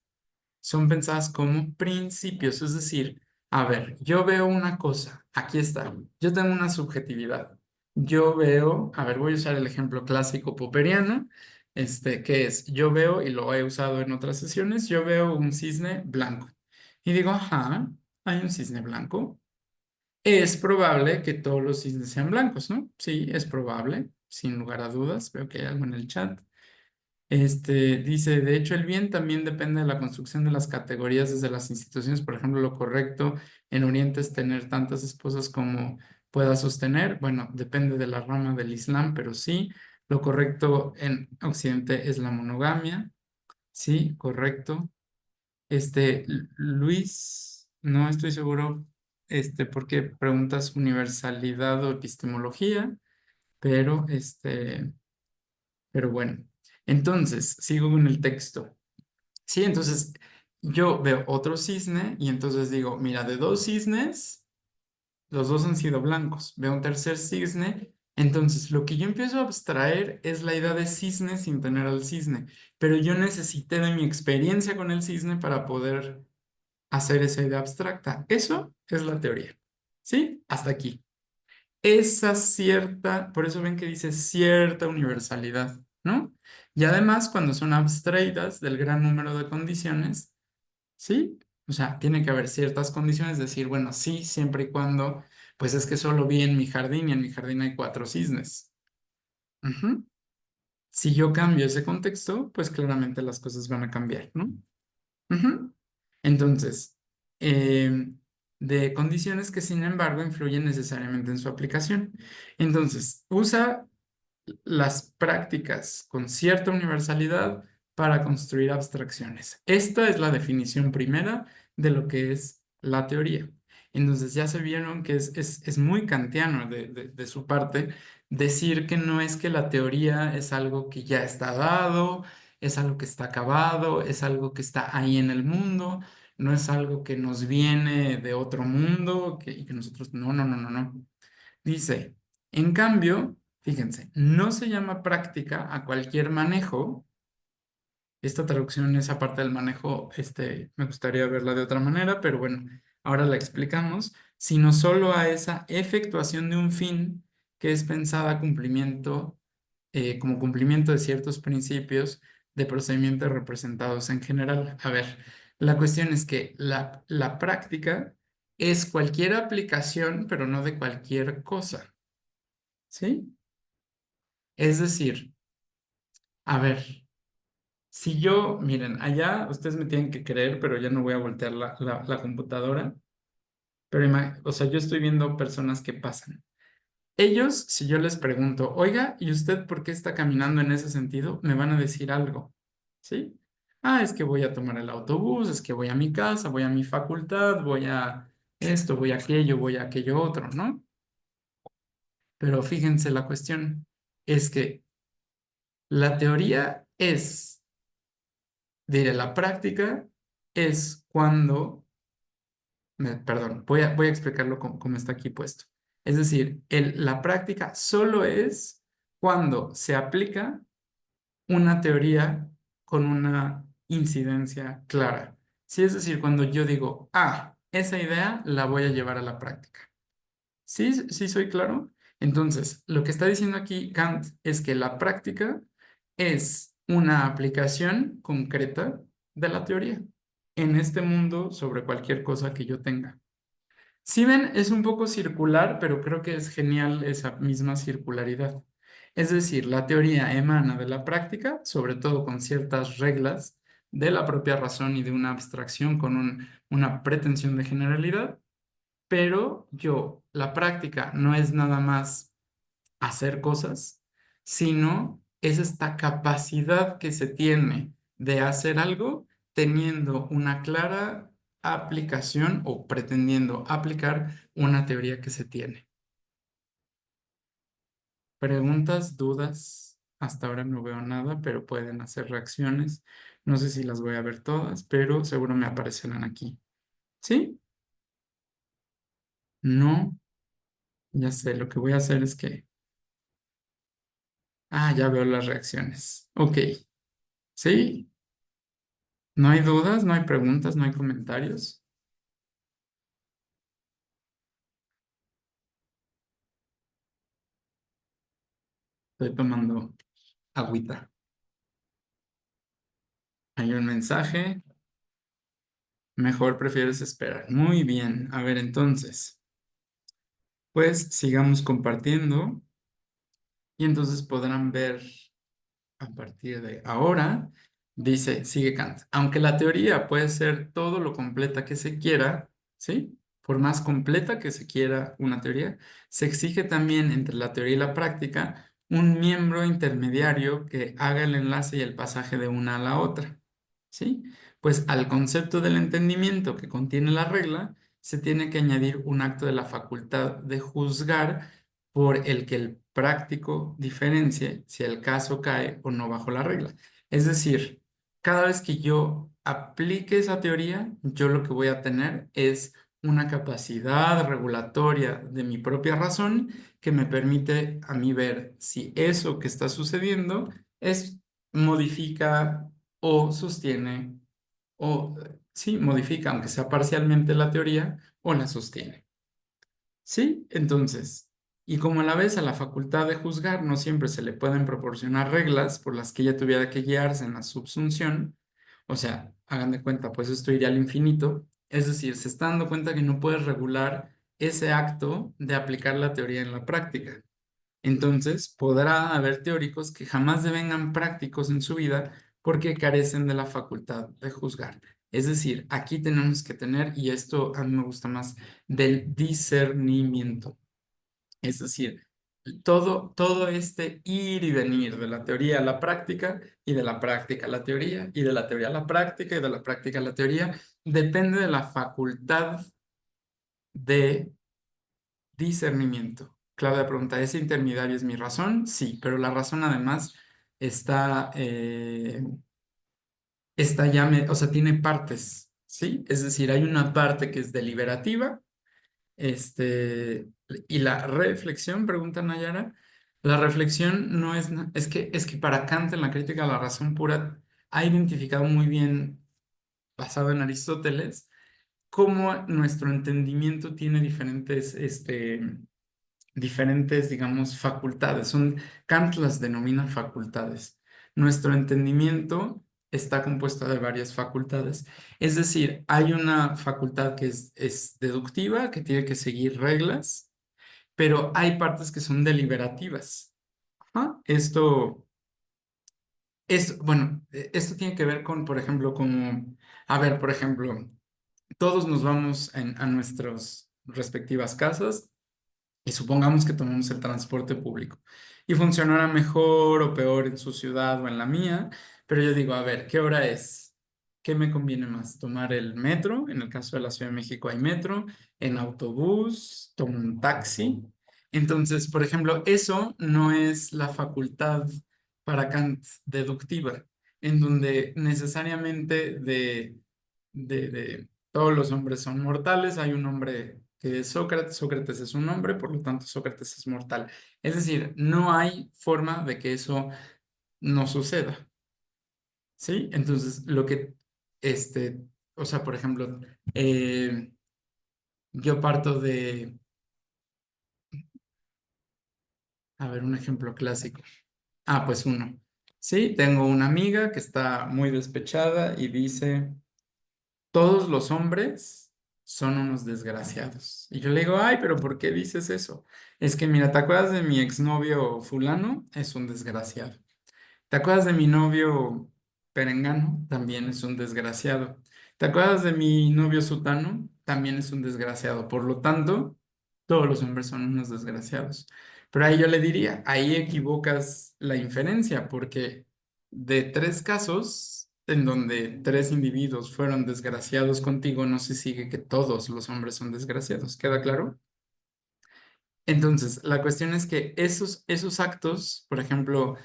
son pensadas como principios. Es decir, a ver, yo veo una cosa, aquí está, yo tengo una subjetividad. Yo veo, a ver, voy a usar el ejemplo clásico popperiano, que es, yo veo, y lo he usado en otras sesiones, yo veo un cisne blanco. Y digo, ajá, hay un cisne blanco. Es probable que todos los cisnes sean blancos, ¿no? Sí, es probable, sin lugar a dudas. Veo que hay algo en el chat. Dice, de hecho, el bien también depende de la construcción de las categorías desde las instituciones. Por ejemplo, lo correcto en Oriente es tener tantas esposas como pueda sostener. Bueno, depende de la rama del Islam, pero sí. Lo correcto en Occidente es la monogamia. Sí, correcto. Luis, no estoy seguro, porque preguntas universalidad o epistemología, pero, pero bueno. Entonces, sigo con el texto. Sí, entonces yo veo otro cisne y entonces digo, mira, de dos cisnes, los dos han sido blancos. Veo un tercer cisne, entonces lo que yo empiezo a abstraer es la idea de cisne sin tener al cisne, pero yo necesité de mi experiencia con el cisne para poder hacer esa idea abstracta. Eso es la teoría. ¿Sí? Hasta aquí. Esa cierta, por eso ven que dice cierta universalidad, ¿no? Y además, cuando son abstraídas del gran número de condiciones, ¿sí? O sea, tiene que haber ciertas condiciones, decir, bueno, sí, siempre y cuando, pues es que solo vi en mi jardín y en mi jardín hay 4 cisnes. Ujú. Si yo cambio ese contexto, pues claramente las cosas van a cambiar, ¿no? Ujú. Entonces, de condiciones que sin embargo influyen necesariamente en su aplicación. Entonces, usa las prácticas con cierta universalidad para construir abstracciones. Esta es la definición primera de lo que es la teoría. Entonces ya se vieron que es muy kantiano de su parte decir que no es que la teoría es algo que ya está dado, es algo que está acabado, es algo que está ahí en el mundo, no es algo que nos viene de otro mundo y que nosotros, no, no, no, no, no. Dice, en cambio, fíjense, no se llama práctica a cualquier manejo. Esta traducción, esa parte del manejo, me gustaría verla de otra manera, pero bueno, ahora la explicamos, sino solo a esa efectuación de un fin que es pensada como cumplimiento de ciertos principios de procedimiento representados en general. A ver, la cuestión es que la práctica es cualquier aplicación, pero no de cualquier cosa. ¿Sí? Es decir, a ver, si yo, miren, allá ustedes me tienen que creer, pero ya no voy a voltear la computadora. Pero, o sea, yo estoy viendo personas que pasan. Ellos, si yo les pregunto, oiga, ¿y usted por qué está caminando en ese sentido? Me van a decir algo, ¿sí? Ah, es que voy a tomar el autobús, es que voy a mi casa, voy a mi facultad, voy a esto, voy a aquello otro, ¿no? Pero fíjense, la cuestión es que la teoría es, diré, la práctica es cuando, perdón, voy a explicarlo como está aquí puesto. Es decir, la práctica solo es cuando se aplica una teoría con una incidencia clara. Sí, es decir, cuando yo digo, ah, esa idea la voy a llevar a la práctica. ¿Sí, sí soy claro? Entonces, lo que está diciendo aquí Kant es que la práctica es una aplicación concreta de la teoría en este mundo sobre cualquier cosa que yo tenga. Si ven, es un poco circular, pero creo que es genial esa misma circularidad. Es decir, la teoría emana de la práctica, sobre todo con ciertas reglas de la propia razón y de una abstracción con una pretensión de generalidad, pero la práctica no es nada más hacer cosas, sino es esta capacidad que se tiene de hacer algo teniendo una clara aplicación o pretendiendo aplicar una teoría que se tiene. Preguntas, dudas, hasta ahora no veo nada, pero pueden hacer reacciones. No sé si las voy a ver todas, pero seguro me aparecerán aquí. ¿Sí? No, ya sé, lo que voy a hacer es que... Ah, ya veo las reacciones. Ok, ¿sí? ¿No hay dudas? ¿No hay preguntas? ¿No hay comentarios? Estoy tomando agüita. Hay un mensaje. Mejor prefieres esperar. Muy bien. A ver, entonces, pues sigamos compartiendo y entonces podrán ver a partir de ahora, dice, sigue Kant, aunque la teoría puede ser todo lo completa que se quiera, ¿sí? Por más completa que se quiera una teoría, se exige también entre la teoría y la práctica un miembro intermediario que haga el enlace y el pasaje de una a la otra, ¿sí? Pues al concepto del entendimiento que contiene la regla, se tiene que añadir un acto de la facultad de juzgar por el que el práctico diferencie si el caso cae o no bajo la regla. Es decir, cada vez que yo aplique esa teoría, yo lo que voy a tener es una capacidad regulatoria de mi propia razón que me permite a mí ver si eso que está sucediendo modifica o sostiene o sí, modifica, aunque sea parcialmente la teoría, o la sostiene. ¿Sí? Entonces, y como a la vez a la facultad de juzgar no siempre se le pueden proporcionar reglas por las que ella tuviera que guiarse en la subsunción, o sea, hagan de cuenta, pues esto iría al infinito, es decir, se está dando cuenta que no puedes regular ese acto de aplicar la teoría en la práctica. Entonces, podrá haber teóricos que jamás devengan prácticos en su vida porque carecen de la facultad de juzgar. Es decir, aquí tenemos que tener, y esto a mí me gusta más, del discernimiento. Es decir, todo este ir y venir de la teoría a la práctica y de la práctica a la teoría y de la teoría a la práctica y de la práctica a la teoría depende de la facultad de discernimiento. Claudia pregunta, ¿ese intermediario es mi razón? Sí, pero la razón además está, o sea, tiene partes, ¿sí? Es decir, hay una parte que es deliberativa, y la reflexión, pregunta Nayara, la reflexión no es, es que para Kant en la crítica a la razón pura ha identificado muy bien, basado en Aristóteles, cómo nuestro entendimiento tiene diferentes, digamos, facultades. Kant las denomina facultades. Nuestro entendimiento está compuesto de varias facultades. Es decir, hay una facultad que es deductiva, que tiene que seguir reglas, pero hay partes que son deliberativas. Ajá. Bueno, esto tiene que ver con, por ejemplo, a ver, por ejemplo, todos nos vamos a nuestros respectivas casas y supongamos que tomamos el transporte público y funcionará mejor o peor en su ciudad o en la mía, pero yo digo, a ver, ¿qué hora es? ¿Qué me conviene más? ¿Tomar el metro? En el caso de la Ciudad de México hay metro, en autobús, tomo un taxi. Entonces, por ejemplo, eso no es la facultad para Kant deductiva, en donde necesariamente de todos los hombres son mortales, hay un hombre que es Sócrates, Sócrates es un hombre, por lo tanto Sócrates es mortal. Es decir, no hay forma de que eso no suceda, ¿sí? Entonces, o sea, por ejemplo, yo parto a ver, un ejemplo clásico. Ah, pues uno. Sí, tengo una amiga que está muy despechada y dice, todos los hombres son unos desgraciados. Y yo le digo, ay, pero ¿por qué dices eso? Es que, mira, ¿te acuerdas de mi exnovio fulano? Es un desgraciado. ¿Te acuerdas de mi novio perengano? También es un desgraciado. ¿Te acuerdas de mi novio sutano? También es un desgraciado. Por lo tanto, todos los hombres son unos desgraciados. Pero ahí yo le diría, ahí equivocas la inferencia, porque de tres casos en donde tres individuos fueron desgraciados contigo, no se sigue que todos los hombres son desgraciados. ¿Queda claro? Entonces, la cuestión es que esos actos, por ejemplo,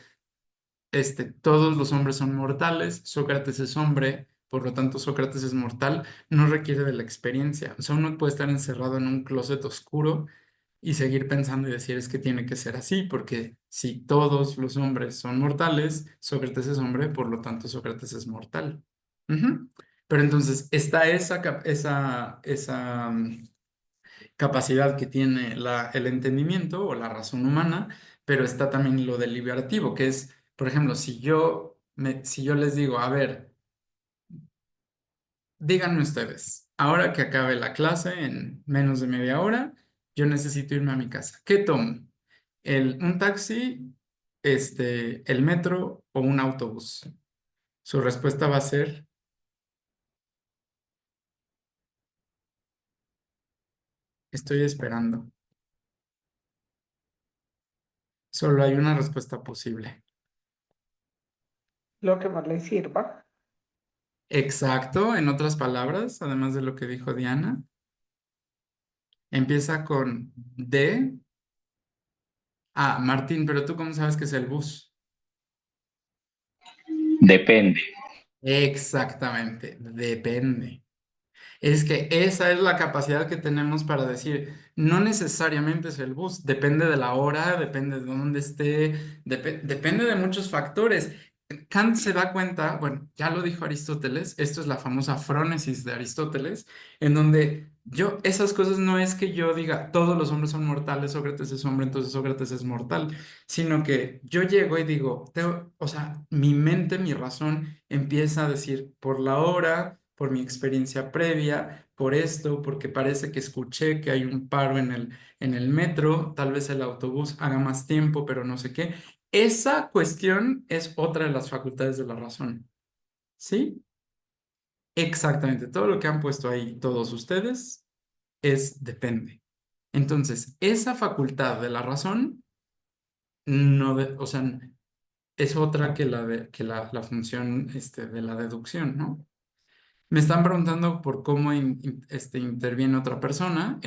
todos los hombres son mortales, Sócrates es hombre, por lo tanto Sócrates es mortal, no requiere de la experiencia. O sea, uno puede estar encerrado en un closet oscuro y seguir pensando y decir es que tiene que ser así, porque si todos los hombres son mortales, Sócrates es hombre, por lo tanto Sócrates es mortal. Ujú. Pero entonces está esa capacidad que tiene el entendimiento o la razón humana, pero está también lo deliberativo, que es, por ejemplo, si yo les digo, a ver, díganme ustedes, ahora que acabe la clase en menos de media hora, yo necesito irme a mi casa. ¿Qué tomo? ¿Un taxi, el metro o un autobús? Su respuesta va a ser, estoy esperando. Solo hay una respuesta posible. Lo que más le sirva. Exacto, en otras palabras, además de lo que dijo Diana, empieza con D. Ah, Martín, pero tú cómo sabes que es el bus. Depende. Exactamente, depende. Es que esa es la capacidad que tenemos para decir, no necesariamente es el bus, depende de la hora, depende de dónde esté, depende de muchos factores. Kant se da cuenta, bueno, ya lo dijo Aristóteles, esto es la famosa frónesis de Aristóteles, en donde esas cosas no es que yo diga, todos los hombres son mortales, Sócrates es hombre, entonces Sócrates es mortal, sino que yo llego y digo, o sea, mi mente, mi razón empieza a decir, por la hora, por mi experiencia previa, por esto, porque parece que escuché que hay un paro en el metro, tal vez el autobús haga más tiempo, pero no sé qué. Esa cuestión es otra de las facultades de la razón. ¿Sí? Exactamente. Todo lo que han puesto ahí todos ustedes depende. Entonces, esa facultad de la razón no, o sea, es otra que la función de la deducción, ¿no? Me están preguntando por cómo interviene otra persona.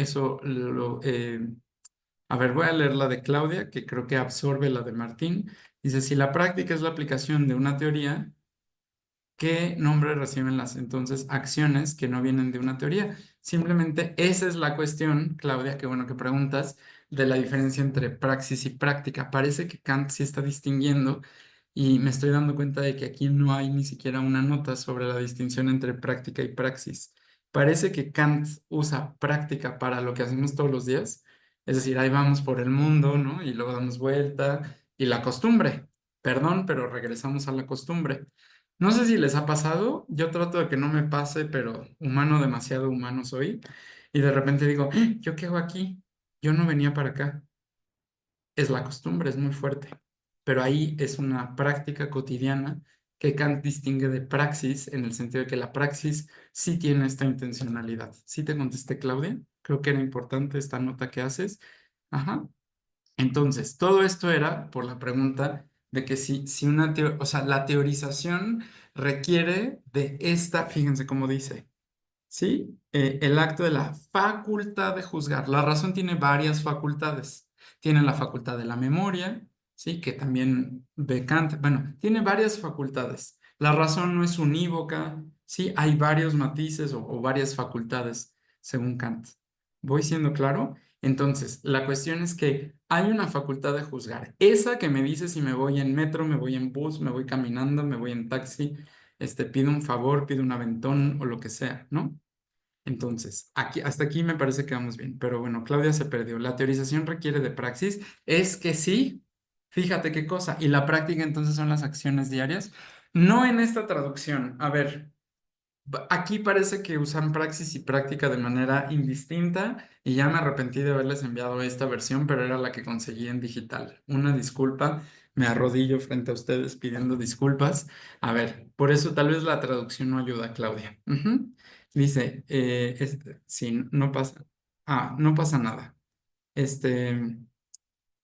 A ver, voy a leer la de Claudia, que creo que absorbe la de Martín. Dice, si la práctica es la aplicación de una teoría, ¿qué nombre reciben las entonces acciones que no vienen de una teoría? Simplemente esa es la cuestión, Claudia, qué bueno que preguntas, de la diferencia entre praxis y práctica. Parece que Kant sí está distinguiendo y me estoy dando cuenta de que aquí no hay ni siquiera una nota sobre la distinción entre práctica y praxis. Parece que Kant usa práctica para lo que hacemos todos los días, es decir, ahí vamos por el mundo, ¿no? Y luego damos vuelta y la costumbre. Perdón, pero regresamos a la costumbre. No sé si les ha pasado, yo trato de que no me pase, pero humano, demasiado humano soy, y de repente digo, ¿yo qué hago aquí? Yo no venía para acá. Es la costumbre, es muy fuerte, pero ahí es una práctica cotidiana que Kant distingue de praxis en el sentido de que la praxis sí tiene esta intencionalidad. ¿Sí te contesté, Claudia? Creo que era importante esta nota que haces. Ajá. Entonces, todo esto era por la pregunta de que si una o sea, la teorización requiere de esta, fíjense cómo dice, ¿sí? El acto de la facultad de juzgar. La razón tiene varias facultades. Tiene la facultad de la memoria, ¿sí? Que también ve Kant. Bueno, tiene varias facultades. La razón no es unívoca, ¿sí? Hay varios matices o varias facultades según Kant. ¿Voy siendo claro? Entonces, la cuestión es que hay una facultad de juzgar. Esa que me dice si me voy en metro, me voy en bus, me voy caminando, me voy en taxi, pido un favor, pido un aventón o lo que sea, ¿no? Entonces, aquí, hasta aquí me parece que vamos bien, pero bueno, Claudia se perdió. La teorización requiere de praxis. Es que sí, fíjate qué cosa. Y la práctica entonces son las acciones diarias. No en esta traducción. A ver, aquí parece que usan praxis y práctica de manera indistinta y ya me arrepentí de haberles enviado esta versión, pero era la que conseguí en digital. Una disculpa, me arrodillo frente a ustedes pidiendo disculpas. A ver, por eso tal vez la traducción no ayuda, Claudia. Ujú. Dice, sí, no pasa, no pasa nada.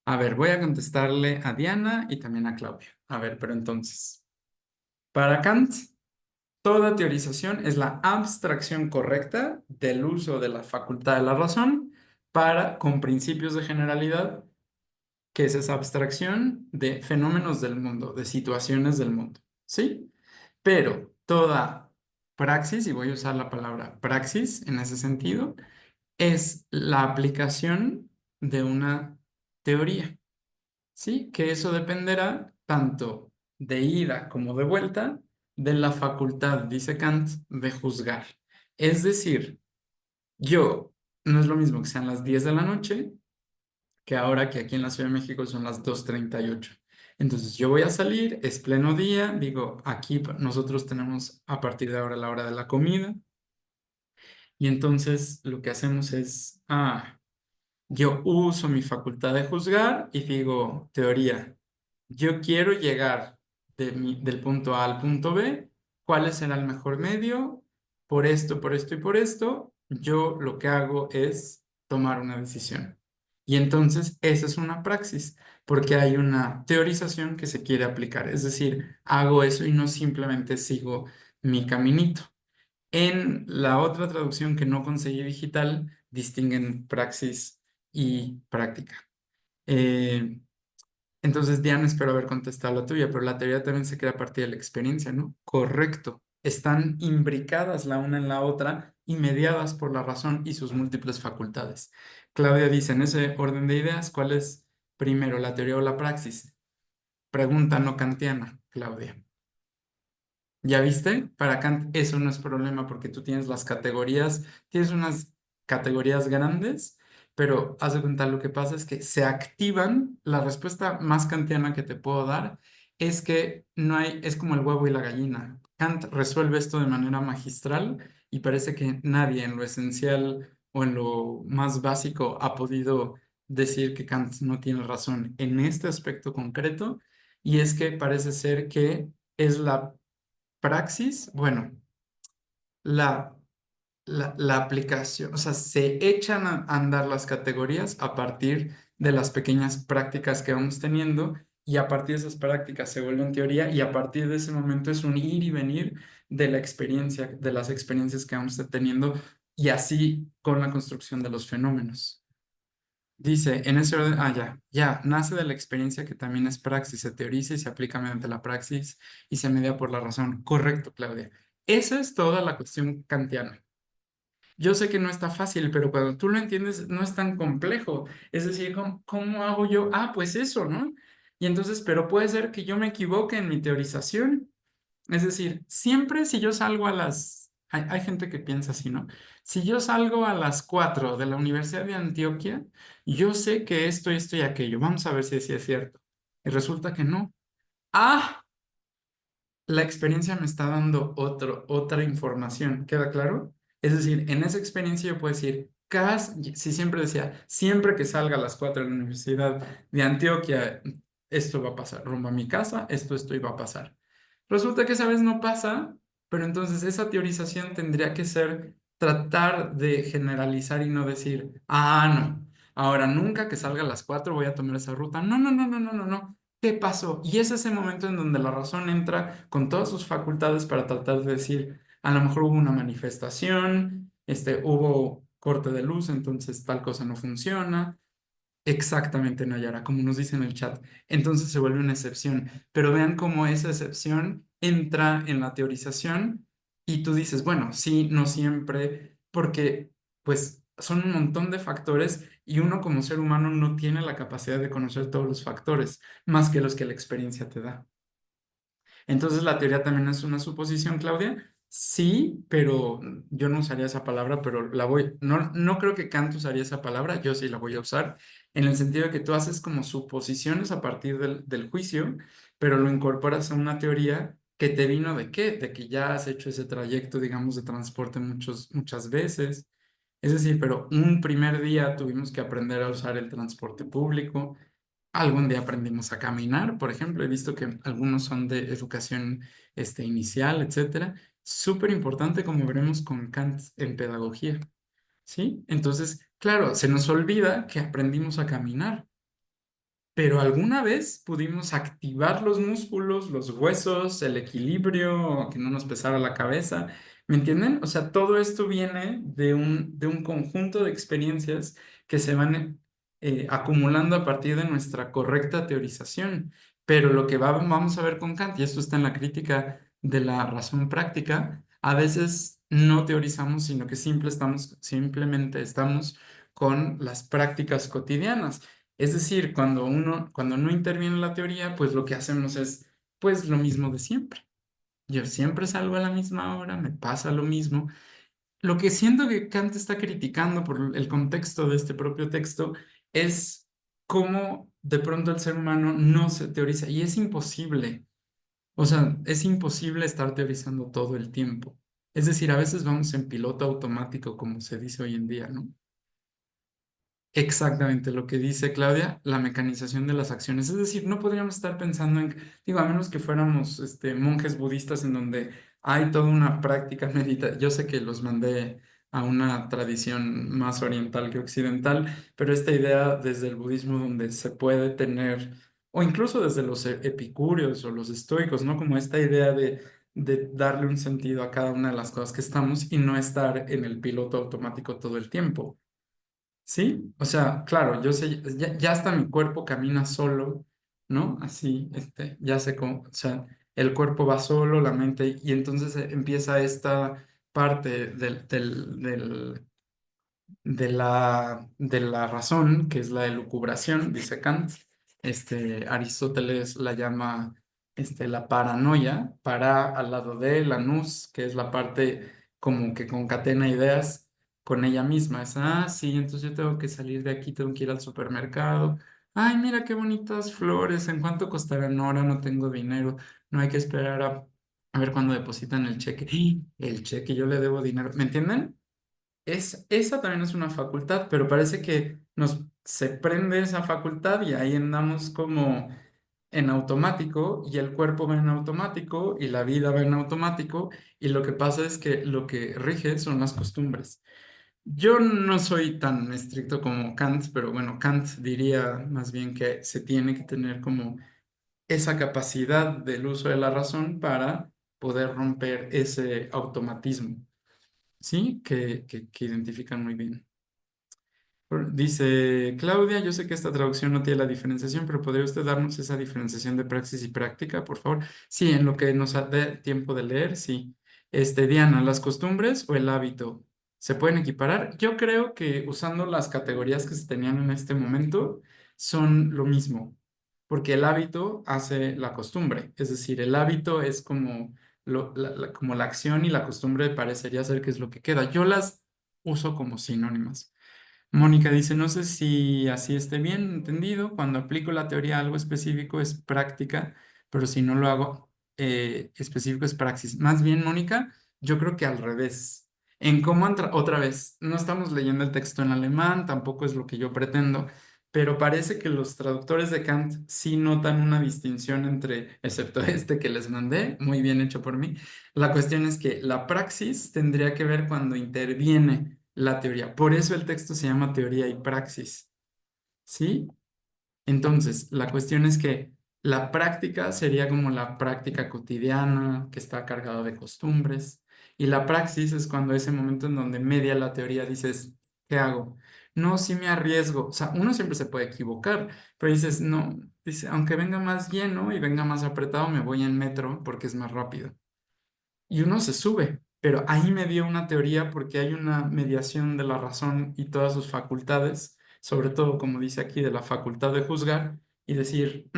A ver, voy a contestarle a Diana y también a Claudia. A ver, pero entonces, para Kant, toda teorización es la abstracción correcta del uso de la facultad de la razón con principios de generalidad, que es esa abstracción de fenómenos del mundo, de situaciones del mundo, ¿sí? Pero toda praxis, y voy a usar la palabra praxis en ese sentido, es la aplicación de una teoría, ¿sí? Que eso dependerá tanto de ida como de vuelta de la facultad, dice Kant, de juzgar. Es decir, no es lo mismo que sean las 10 de la noche que ahora que aquí en la Ciudad de México son las 2:38. Entonces yo voy a salir, es pleno día, digo, aquí nosotros tenemos a partir de ahora la hora de la comida y entonces lo que hacemos es, yo uso mi facultad de juzgar y digo, teoría, yo quiero llegar del punto A al punto B, ¿cuál será el mejor medio? Por esto, por esto y por esto, yo lo que hago es tomar una decisión. Y entonces esa es una praxis, porque hay una teorización que se quiere aplicar. Es decir, hago eso y no simplemente sigo mi caminito. En la otra traducción que no conseguí digital, distinguen praxis y práctica. Entonces, Diana, espero haber contestado la tuya, pero la teoría también se crea a partir de la experiencia, ¿no? Correcto. Están imbricadas la una en la otra y mediadas por la razón y sus múltiples facultades. Claudia dice, en ese orden de ideas, ¿cuál es primero, la teoría o la praxis? Pregunta no kantiana, Claudia. ¿Ya viste? Para Kant eso no es problema porque tú tienes las categorías, tienes unas categorías grandes, pero haz de cuenta lo que pasa es que se activan. La respuesta más kantiana que te puedo dar es que no hay, es como el huevo y la gallina. Kant resuelve esto de manera magistral y parece que nadie en lo esencial o en lo más básico ha podido decir que Kant no tiene razón en este aspecto concreto, y es que parece ser que es la praxis, bueno, la, la aplicación, o sea, se echan a andar las categorías a partir de las pequeñas prácticas que vamos teniendo y a partir de esas prácticas se vuelven teoría y a partir de ese momento es un ir y venir de la experiencia, de las experiencias que vamos teniendo y así con la construcción de los fenómenos. Dice, en ese orden, ya, nace de la experiencia que también es praxis, se teoriza y se aplica mediante la praxis y se media por la razón. Correcto, Claudia. Esa es toda la cuestión kantiana. Yo sé que no está fácil, pero cuando tú lo entiendes no es tan complejo. Es decir, ¿cómo hago yo? Pues eso, ¿no? Y entonces, pero puede ser que yo me equivoque en mi teorización. Es decir, siempre si yo salgo hay gente que piensa así, ¿no? Si yo salgo a las 4 de la Universidad de Antioquia, yo sé que esto y aquello. Vamos a ver si es cierto. Y resulta que no. La experiencia me está dando otra información. ¿Queda claro? Es decir, en esa experiencia yo puedo decir, si siempre decía, siempre que salga a las 4 de la Universidad de Antioquia, esto va a pasar. Rumbo a mi casa, esto y va a pasar. Resulta que esa vez no pasa, pero entonces esa teorización tendría que ser tratar de generalizar y no decir, no, ahora nunca que salga a las 4 voy a tomar esa ruta. No, no, no, no, no, no, no. ¿Qué pasó? Y es ese momento en donde la razón entra con todas sus facultades para tratar de decir, a lo mejor hubo una manifestación, hubo corte de luz, entonces tal cosa no funciona. Exactamente, Nayara, como nos dice en el chat. Entonces se vuelve una excepción. Pero vean cómo esa excepción entra en la teorización y tú dices, bueno, sí, no siempre, porque pues son un montón de factores y uno como ser humano no tiene la capacidad de conocer todos los factores, más que los que la experiencia te da. Entonces, ¿la teoría también es una suposición, Claudia? Sí, pero yo no usaría esa palabra, pero no creo que Kant usaría esa palabra, yo sí la voy a usar, en el sentido de que tú haces como suposiciones a partir del juicio, pero lo incorporas a una teoría que te vino de qué, de que ya has hecho ese trayecto, digamos, de transporte muchas veces. Es decir, pero un primer día tuvimos que aprender a usar el transporte público. Algún día aprendimos a caminar, por ejemplo, he visto que algunos son de educación inicial, etcétera. Súper importante, como veremos con Kant en pedagogía, ¿sí? Entonces, claro, se nos olvida que aprendimos a caminar, pero alguna vez pudimos activar los músculos, los huesos, el equilibrio, que no nos pesara la cabeza. ¿Me entienden? O sea, todo esto viene de un conjunto de experiencias que se van acumulando a partir de nuestra correcta teorización. Pero lo que vamos a ver con Kant, y esto está en la crítica de la razón práctica, a veces no teorizamos, sino que simplemente estamos con las prácticas cotidianas. Es decir, cuando no interviene la teoría, pues lo que hacemos es, pues lo mismo de siempre. Yo siempre salgo a la misma hora, me pasa lo mismo. Lo que siento que Kant está criticando por el contexto de este propio texto es cómo de pronto el ser humano no se teoriza y es imposible. O sea, es imposible estar teorizando todo el tiempo. Es decir, a veces vamos en piloto automático, como se dice hoy en día, ¿no? Exactamente lo que dice Claudia, la mecanización de las acciones. Es decir, no podríamos estar pensando digo, a menos que fuéramos monjes budistas en donde hay toda una práctica medita. Yo sé que los mandé a una tradición más oriental que occidental, pero esta idea desde el budismo donde se puede tener, o incluso desde los epicúreos o los estoicos, ¿no? Como esta idea de darle un sentido a cada una de las cosas que estamos y no estar en el piloto automático todo el tiempo. Sí, o sea, claro, yo sé, ya hasta mi cuerpo camina solo, ¿no? Así, ya sé cómo, o sea, el cuerpo va solo, la mente, y entonces empieza esta parte de la razón, que es la elucubración, dice Kant. Aristóteles la llama la paranoia, para al lado de la nous, que es la parte como que concatena ideas con ella misma. Sí, entonces yo tengo que salir de aquí, tengo que ir al supermercado. Ay, mira qué bonitas flores, ¿en cuánto costarán? No, ahora no tengo dinero, no hay que esperar a ver cuándo depositan el cheque. El cheque, yo le debo dinero, ¿me entienden? Esa también es una facultad, pero parece que se prende esa facultad y ahí andamos como en automático y el cuerpo va en automático y la vida va en automático y lo que pasa es que lo que rige son las costumbres. Yo no soy tan estricto como Kant, pero bueno, Kant diría más bien que se tiene que tener como esa capacidad del uso de la razón para poder romper ese automatismo. ¿Sí? Que identifican muy bien. Dice Claudia, yo sé que esta traducción no tiene la diferenciación, pero ¿podría usted darnos esa diferenciación de praxis y práctica, por favor? Sí, en lo que nos dé tiempo de leer, sí. Diana, ¿las costumbres o el hábito se pueden equiparar? Yo creo que usando las categorías que se tenían en este momento son lo mismo, porque el hábito hace la costumbre, es decir, el hábito es como como la acción y la costumbre parecería ser que es lo que queda. Yo las uso como sinónimas. Mónica dice, no sé si así esté bien entendido. Cuando aplico la teoría a algo específico es práctica, pero si no lo hago específico es praxis. Más bien, Mónica, yo creo que al revés. En cómo otra vez, no estamos leyendo el texto en alemán, tampoco es lo que yo pretendo, pero parece que los traductores de Kant sí notan una distinción entre, excepto este que les mandé, muy bien hecho por mí. La cuestión es que la praxis tendría que ver cuando interviene la teoría. Por eso el texto se llama teoría y praxis. ¿Sí? Entonces, la cuestión es que la práctica sería como la práctica cotidiana, que está cargada de costumbres, y la praxis es cuando ese momento en donde media la teoría dices, ¿qué hago? No, sí me arriesgo. O sea, uno siempre se puede equivocar, pero dices, no, dice, aunque venga más lleno y venga más apretado, me voy en metro porque es más rápido. Y uno se sube, pero ahí me dio una teoría porque hay una mediación de la razón y todas sus facultades, sobre todo, como dice aquí, de la facultad de juzgar y decir,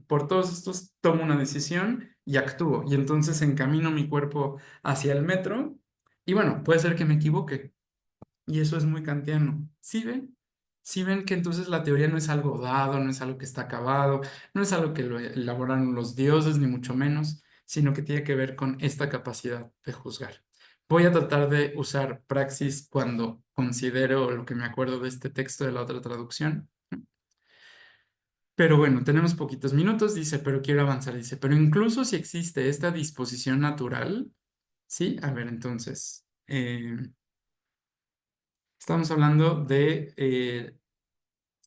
por todos estos tomo una decisión y actúo, y entonces encamino mi cuerpo hacia el metro, y bueno, puede ser que me equivoque, y eso es muy kantiano. ¿Sí ven? ¿Sí ven que entonces la teoría no es algo dado, no es algo que está acabado, no es algo que lo elaboraron los dioses, ni mucho menos, sino que tiene que ver con esta capacidad de juzgar? Voy a tratar de usar praxis cuando considero lo que me acuerdo de este texto de la otra traducción. Pero bueno, tenemos poquitos minutos, dice, pero quiero avanzar, dice, pero incluso si existe esta disposición natural, ¿sí? A ver, entonces, estamos hablando de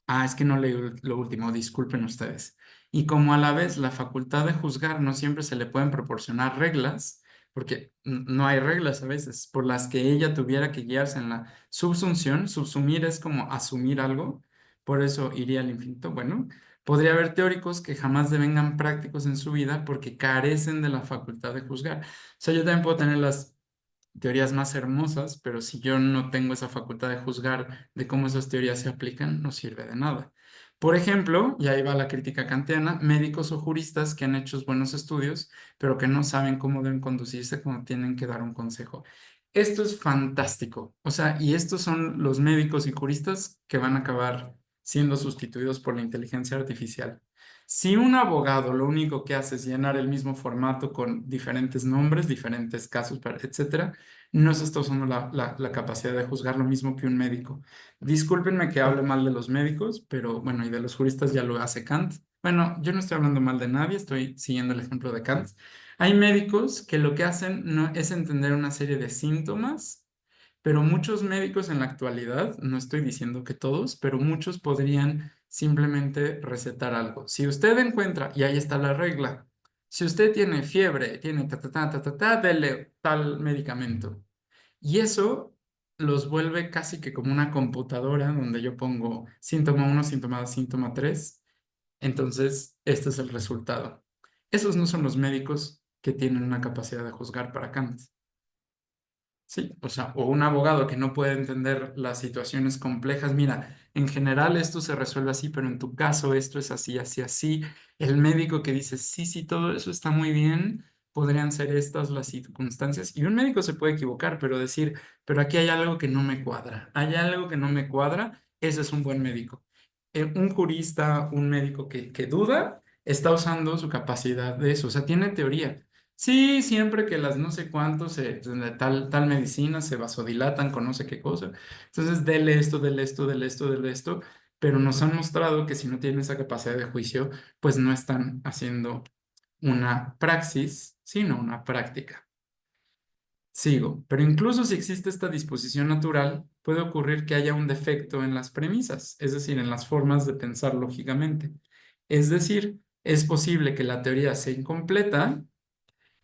es que no leí lo último, disculpen ustedes. Y como a la vez la facultad de juzgar no siempre se le pueden proporcionar reglas, porque no hay reglas a veces por las que ella tuviera que guiarse en la subsunción. Subsumir es como asumir algo, por eso iría al infinito. Bueno, podría haber teóricos que jamás devengan prácticos en su vida porque carecen de la facultad de juzgar. O sea, yo también puedo tener las teorías más hermosas, pero si yo no tengo esa facultad de juzgar de cómo esas teorías se aplican, no sirve de nada. Por ejemplo, y ahí va la crítica kantiana, médicos o juristas que han hecho buenos estudios, pero que no saben cómo deben conducirse cuando tienen que dar un consejo. Esto es fantástico. O sea, y estos son los médicos y juristas que van a acabar siendo sustituidos por la inteligencia artificial. Si un abogado lo único que hace es llenar el mismo formato con diferentes nombres, diferentes casos, etcétera, no se está usando la capacidad de juzgar lo mismo que un médico. Discúlpenme que hable mal de los médicos, pero bueno, y de los juristas ya lo hace Kant. Bueno, yo no estoy hablando mal de nadie, estoy siguiendo el ejemplo de Kant. Hay médicos que lo que hacen no es entender una serie de síntomas, pero muchos médicos en la actualidad, no estoy diciendo que todos, pero muchos podrían simplemente recetar algo. Si usted encuentra, y ahí está la regla, si usted tiene fiebre, tiene dele tal medicamento. Y eso los vuelve casi que como una computadora donde yo pongo síntoma 1, síntoma 2, síntoma 3. Entonces, este es el resultado. Esos no son los médicos que tienen una capacidad de juzgar para Kant. Sí, o sea, o un abogado que no puede entender las situaciones complejas. Mira, en general esto se resuelve así, pero en tu caso esto es así, así, así. El médico que dice, sí, sí, todo eso está muy bien, podrían ser estas las circunstancias. Y un médico se puede equivocar, pero decir, pero aquí hay algo que no me cuadra, hay algo que no me cuadra, ese es un buen médico. Un jurista, un médico que duda, está usando su capacidad de eso, o sea, tiene teoría. Sí, siempre que las no sé cuántos, tal medicina se vasodilatan con no sé qué cosa. Entonces, dele esto, dele esto, dele esto, dele esto. Pero nos han mostrado que si no tienen esa capacidad de juicio, pues no están haciendo una praxis, sino una práctica. Sigo, pero incluso si existe esta disposición natural, puede ocurrir que haya un defecto en las premisas, es decir, en las formas de pensar lógicamente. Es decir, es posible que la teoría sea incompleta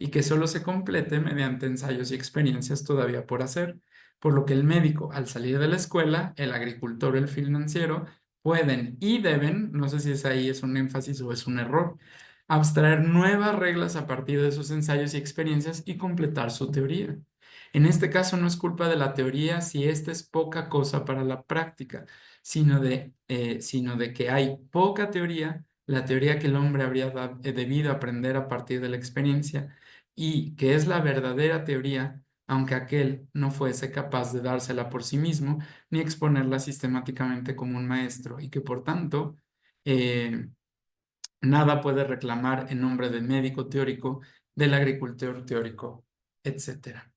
y que solo se complete mediante ensayos y experiencias todavía por hacer, por lo que el médico, al salir de la escuela, el agricultor o el financiero pueden y deben, no sé si es ahí es un énfasis o es un error, abstraer nuevas reglas a partir de esos ensayos y experiencias y completar su teoría. En este caso no es culpa de la teoría si esta es poca cosa para la práctica, sino de que hay poca teoría, la teoría que el hombre habría debido aprender a partir de la experiencia y que es la verdadera teoría, aunque aquel no fuese capaz de dársela por sí mismo ni exponerla sistemáticamente como un maestro, y que por tanto nada puede reclamar en nombre del médico teórico, del agricultor teórico, etcétera.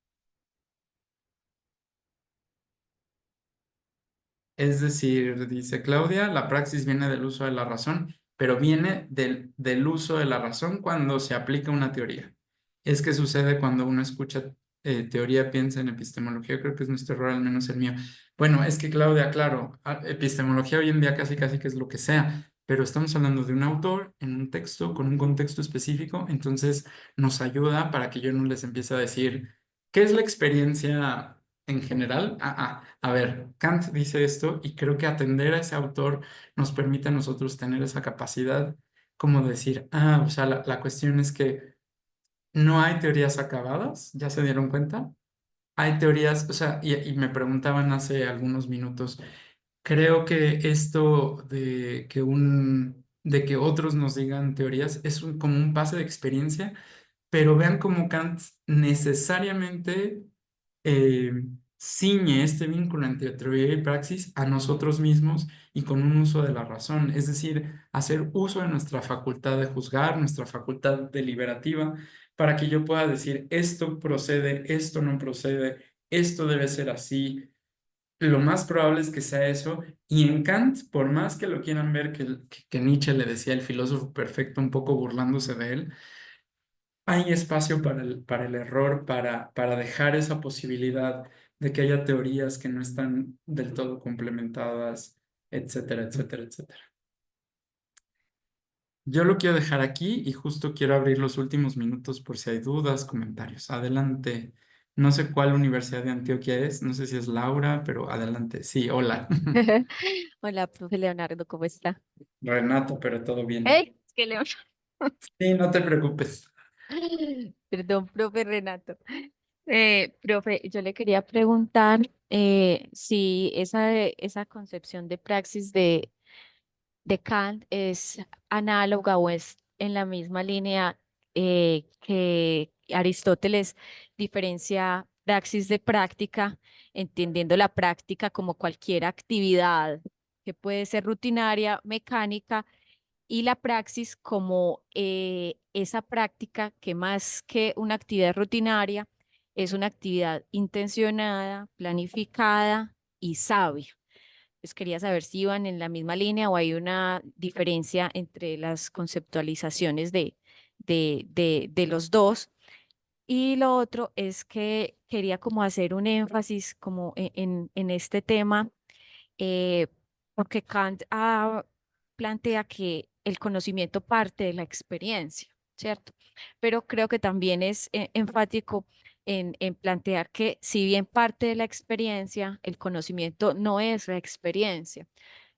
Es decir, dice Claudia, la praxis viene del uso de la razón, pero viene del uso de la razón cuando se aplica una teoría. Es que sucede cuando uno escucha teoría, piensa en epistemología, creo que es nuestro error, al menos el mío. Bueno, es que Claudia, claro, epistemología hoy en día casi casi que es lo que sea, pero estamos hablando de un autor en un texto con un contexto específico, entonces nos ayuda para que yo no les empiece a decir, ¿qué es la experiencia en general? A ver, Kant dice esto y creo que atender a ese autor nos permite a nosotros tener esa capacidad como decir, o sea, la cuestión es que no hay teorías acabadas, ¿ya se dieron cuenta? Hay teorías, o sea, y me preguntaban hace algunos minutos, creo que esto de que otros nos digan teorías es como un pase de experiencia, pero vean cómo Kant necesariamente eh, ciñe este vínculo entre teoría y praxis a nosotros mismos y con un uso de la razón, es decir, hacer uso de nuestra facultad de juzgar, nuestra facultad deliberativa, para que yo pueda decir esto procede, esto no procede, esto debe ser así. Lo más probable es que sea eso. Y en Kant, por más que lo quieran ver, que Nietzsche le decía el filósofo perfecto, un poco burlándose de él, hay espacio para el error, para dejar esa posibilidad de que haya teorías que no están del todo complementadas, etcétera, etcétera, etcétera. Yo lo quiero dejar aquí y justo quiero abrir los últimos minutos por si hay dudas, comentarios. Adelante. No sé cuál Universidad de Antioquia es, no sé si es Laura, pero adelante. Sí, hola. Hola, profe Leonardo, ¿cómo está? Renato, pero todo bien. ¡Ey! Es que Leonardo. Sí, no te preocupes. Perdón, profe Renato. Profe, yo le quería preguntar si esa concepción de praxis de Kant es análoga o es en la misma línea que Aristóteles diferencia praxis de práctica, entendiendo la práctica como cualquier actividad que puede ser rutinaria, mecánica, y la praxis como esa práctica que más que una actividad rutinaria es una actividad intencionada, planificada y sabia. Pues quería saber si iban en la misma línea o hay una diferencia entre las conceptualizaciones de los dos. Y lo otro es que quería como hacer un énfasis como en este tema, eh, porque Kant plantea que el conocimiento parte de la experiencia, ¿cierto? Pero creo que también es enfático en plantear que si bien parte de la experiencia, el conocimiento no es la experiencia.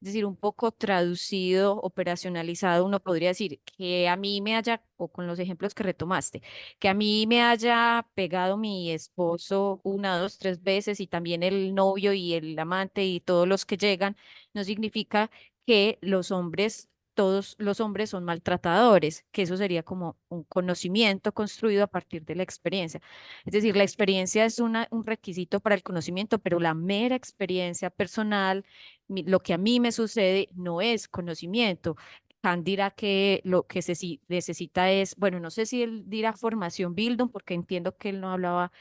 Es decir, un poco traducido, operacionalizado, uno podría decir que a mí me haya, o con los ejemplos que retomaste, que a mí me haya pegado mi esposo una, dos, tres veces y también el novio y el amante y todos los que llegan, no significa que los hombres, todos los hombres son maltratadores, que eso sería como un conocimiento construido a partir de la experiencia. Es decir, la experiencia es un requisito para el conocimiento, pero la mera experiencia personal, lo que a mí me sucede, no es conocimiento. Kant dirá que lo que se necesita es, bueno, no sé si él dirá formación Bildung, porque entiendo que él no hablaba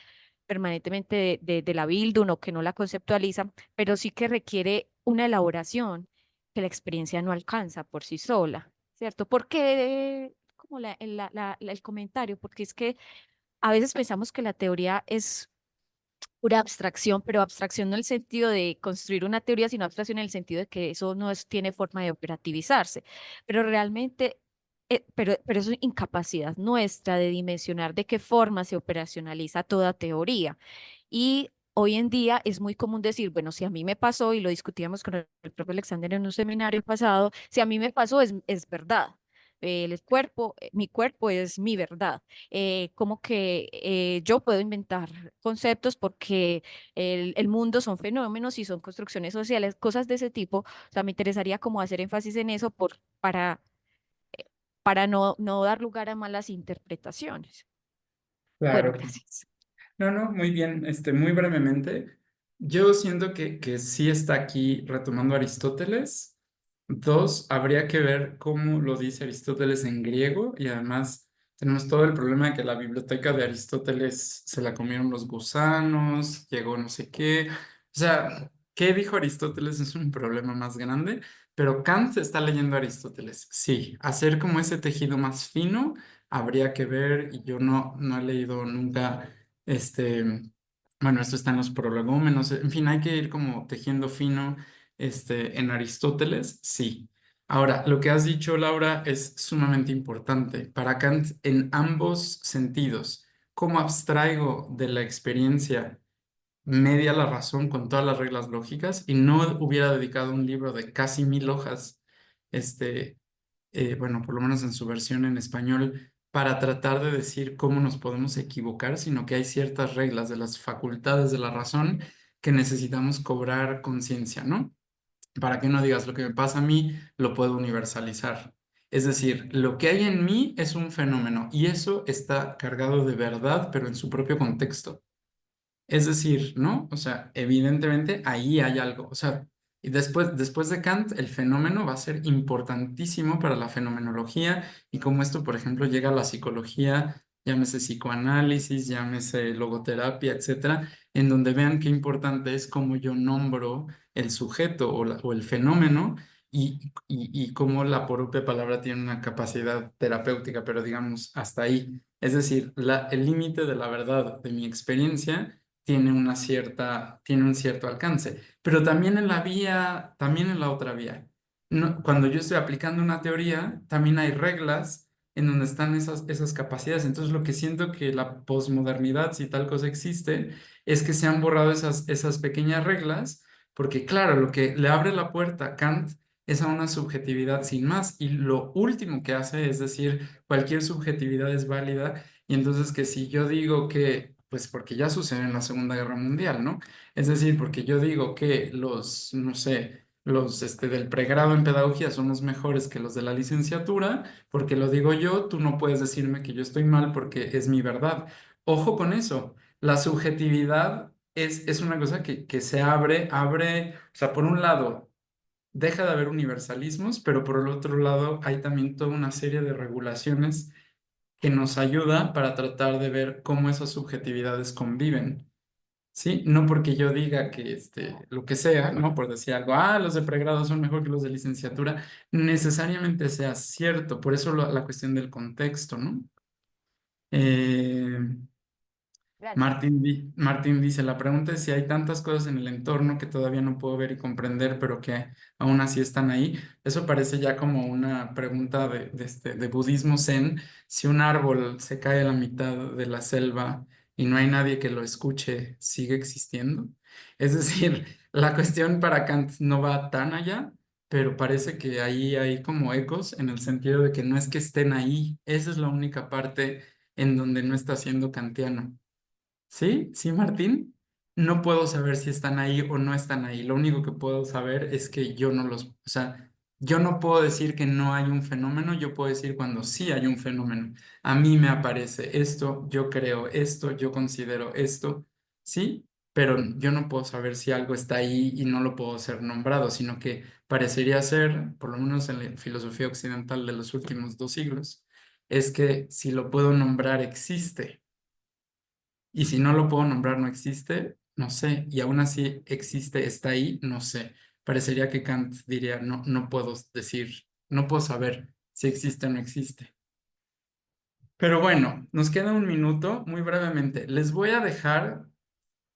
permanentemente de la Bildung o que no la conceptualiza, pero sí que requiere una elaboración que la experiencia no alcanza por sí sola, ¿cierto? Porque, como el comentario, porque es que a veces pensamos que la teoría es pura abstracción, pero abstracción no en el sentido de construir una teoría, sino abstracción en el sentido de que eso no tiene forma de operativizarse. Pero realmente, pero eso es incapacidad nuestra de dimensionar de qué forma se operacionaliza toda teoría. Y hoy en día es muy común decir, bueno, si a mí me pasó, y lo discutíamos con el propio Alexander en un seminario pasado, si a mí me pasó es verdad. El cuerpo, mi cuerpo es mi verdad. Como que yo puedo inventar conceptos porque el mundo son fenómenos y son construcciones sociales, cosas de ese tipo. O sea, me interesaría como hacer énfasis en eso para no dar lugar a malas interpretaciones. Bueno, Claro. gracias. No, no, muy bien, muy brevemente. Yo siento que sí está aquí retomando Aristóteles. Dos, habría que ver cómo lo dice Aristóteles en griego y además tenemos todo el problema de que la biblioteca de Aristóteles se la comieron los gusanos, llegó no sé qué. O sea, ¿Qué dijo Aristóteles? Es un problema más grande, pero Kant está leyendo a Aristóteles. Sí, hacer como ese tejido más fino habría que ver, y yo no he leído nunca, bueno, esto está en los prolegómenos, en fin, hay que ir como tejiendo fino, en Aristóteles, sí. Ahora, lo que has dicho, Laura, es sumamente importante. Para Kant, en ambos sentidos, ¿cómo abstraigo de la experiencia media la razón con todas las reglas lógicas y no hubiera dedicado un libro de casi 1000 hojas, este, bueno, por lo menos en su versión en español, para tratar de decir cómo nos podemos equivocar, sino que hay ciertas reglas de las facultades de la razón que necesitamos cobrar conciencia, ¿no? Para que no digas lo que me pasa a mí, lo puedo universalizar. Es decir, lo que hay en mí es un fenómeno y eso está cargado de verdad, pero en su propio contexto. Es decir, ¿no? O sea, evidentemente ahí hay algo. O sea, y después de Kant, el fenómeno va a ser importantísimo para la fenomenología y como esto, por ejemplo, llega a la psicología, llámese psicoanálisis, llámese logoterapia, etcétera, en donde vean qué importante es cómo yo nombro el sujeto o el fenómeno y cómo la propia palabra tiene una capacidad terapéutica, pero digamos hasta ahí. Es decir, el límite de la verdad de mi experiencia tiene un cierto alcance, pero también en la vía, también en la otra vía. Cuando yo estoy aplicando una teoría, también hay reglas en donde están esas capacidades. Entonces, lo que siento que la posmodernidad, si tal cosa existe, es que se han borrado esas pequeñas reglas, porque claro, lo que le abre la puerta a Kant es a una subjetividad sin más, y lo último que hace es decir, cualquier subjetividad es válida y entonces que si yo digo que, pues porque ya sucedió en la Segunda Guerra Mundial, ¿no? Es decir, porque yo digo que los, no sé, los del pregrado en pedagogía somos mejores que los de la licenciatura, porque lo digo yo, tú no puedes decirme que yo estoy mal porque es mi verdad. Ojo con eso, la subjetividad es una cosa que se abre, o sea, por un lado, deja de haber universalismos, pero por el otro lado hay también toda una serie de regulaciones que nos ayuda para tratar de ver cómo esas subjetividades conviven, ¿sí? No porque yo diga que lo que sea, ¿no? Por decir algo, los de pregrado son mejor que los de licenciatura, necesariamente sea cierto, por eso la cuestión del contexto, ¿no? Eh, Gracias. Martín dice, la pregunta es si hay tantas cosas en el entorno que todavía no puedo ver y comprender, pero que aún así están ahí. Eso parece ya como una pregunta de budismo zen. Si un árbol se cae a la mitad de la selva y no hay nadie que lo escuche, ¿sigue existiendo? Es decir, la cuestión para Kant no va tan allá, pero parece que ahí hay como ecos en el sentido de que no es que estén ahí, esa es la única parte en donde no está siendo kantiano. Sí, sí, Martín. No puedo saber si están ahí o no están ahí. Lo único que puedo saber es que yo no o sea, yo no puedo decir que no hay un fenómeno, yo puedo decir cuando sí hay un fenómeno. A mí me aparece esto, yo creo esto, yo considero esto, ¿sí? Pero yo no puedo saber si algo está ahí y no lo puedo ser nombrado, sino que parecería ser, por lo menos en la filosofía occidental de los últimos 2 siglos, es que si lo puedo nombrar existe. Y si no lo puedo nombrar, no existe, no sé. Y aún así existe, está ahí, no sé. Parecería que Kant diría, no, no puedo decir, no puedo saber si existe o no existe. Pero bueno, nos queda un minuto, muy brevemente. Les voy a dejar,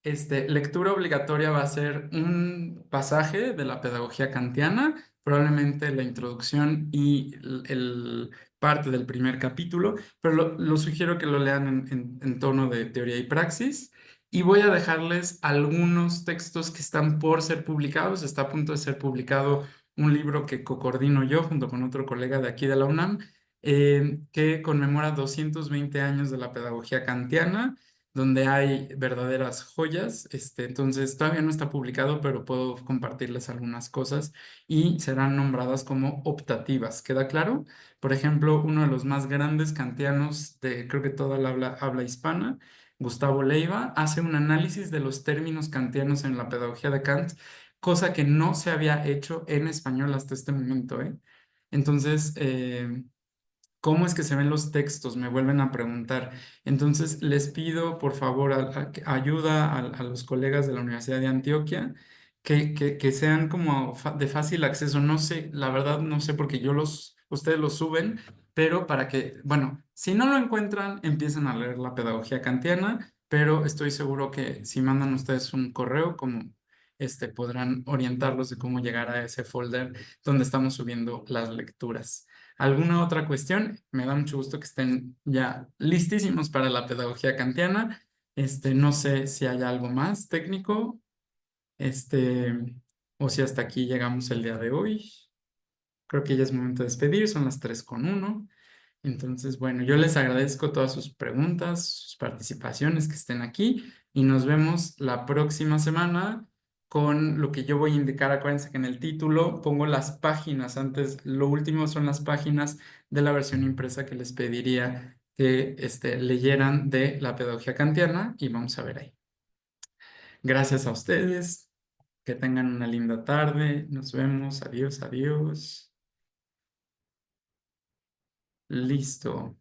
lectura obligatoria va a ser un pasaje de la pedagogía kantiana, probablemente la introducción y parte del primer capítulo, pero lo sugiero que lo lean en tono de teoría y praxis. Y voy a dejarles algunos textos que están por ser publicados. Está a punto de ser publicado un libro que coordino yo junto con otro colega de aquí de la UNAM, que conmemora 220 años de la pedagogía kantiana, donde hay verdaderas joyas. Entonces, todavía no está publicado, pero puedo compartirles algunas cosas y serán nombradas como optativas. ¿Queda claro? Por ejemplo, uno de los más grandes kantianos de, creo que toda la habla hispana, Gustavo Leiva, hace un análisis de los términos kantianos en la pedagogía de Kant, cosa que no se había hecho en español hasta este momento, ¿eh? Entonces, ¿cómo es que se ven los textos? Me vuelven a preguntar. Entonces, les pido, por favor, ayuda a los colegas de la Universidad de Antioquia que sean como de fácil acceso. No sé, la verdad no sé porque ustedes los suben, pero para que, bueno, si no lo encuentran, empiecen a leer la pedagogía kantiana, pero estoy seguro que si mandan ustedes un correo, como podrán orientarlos de cómo llegar a ese folder donde estamos subiendo las lecturas. ¿Alguna otra cuestión? Me da mucho gusto que estén ya listísimos para la pedagogía kantiana. No sé si hay algo más técnico, o si hasta aquí llegamos el día de hoy. Creo que ya es momento de despedir, son las 3:01. Entonces, bueno, yo les agradezco todas sus preguntas, sus participaciones, que estén aquí y nos vemos la próxima semana con lo que yo voy a indicar. Acuérdense que en el título pongo las páginas. Antes, lo último son las páginas de la versión impresa que les pediría que leyeran de la pedagogía kantiana y vamos a ver ahí. Gracias a ustedes. Que tengan una linda tarde. Nos vemos. Adiós, adiós. Listo.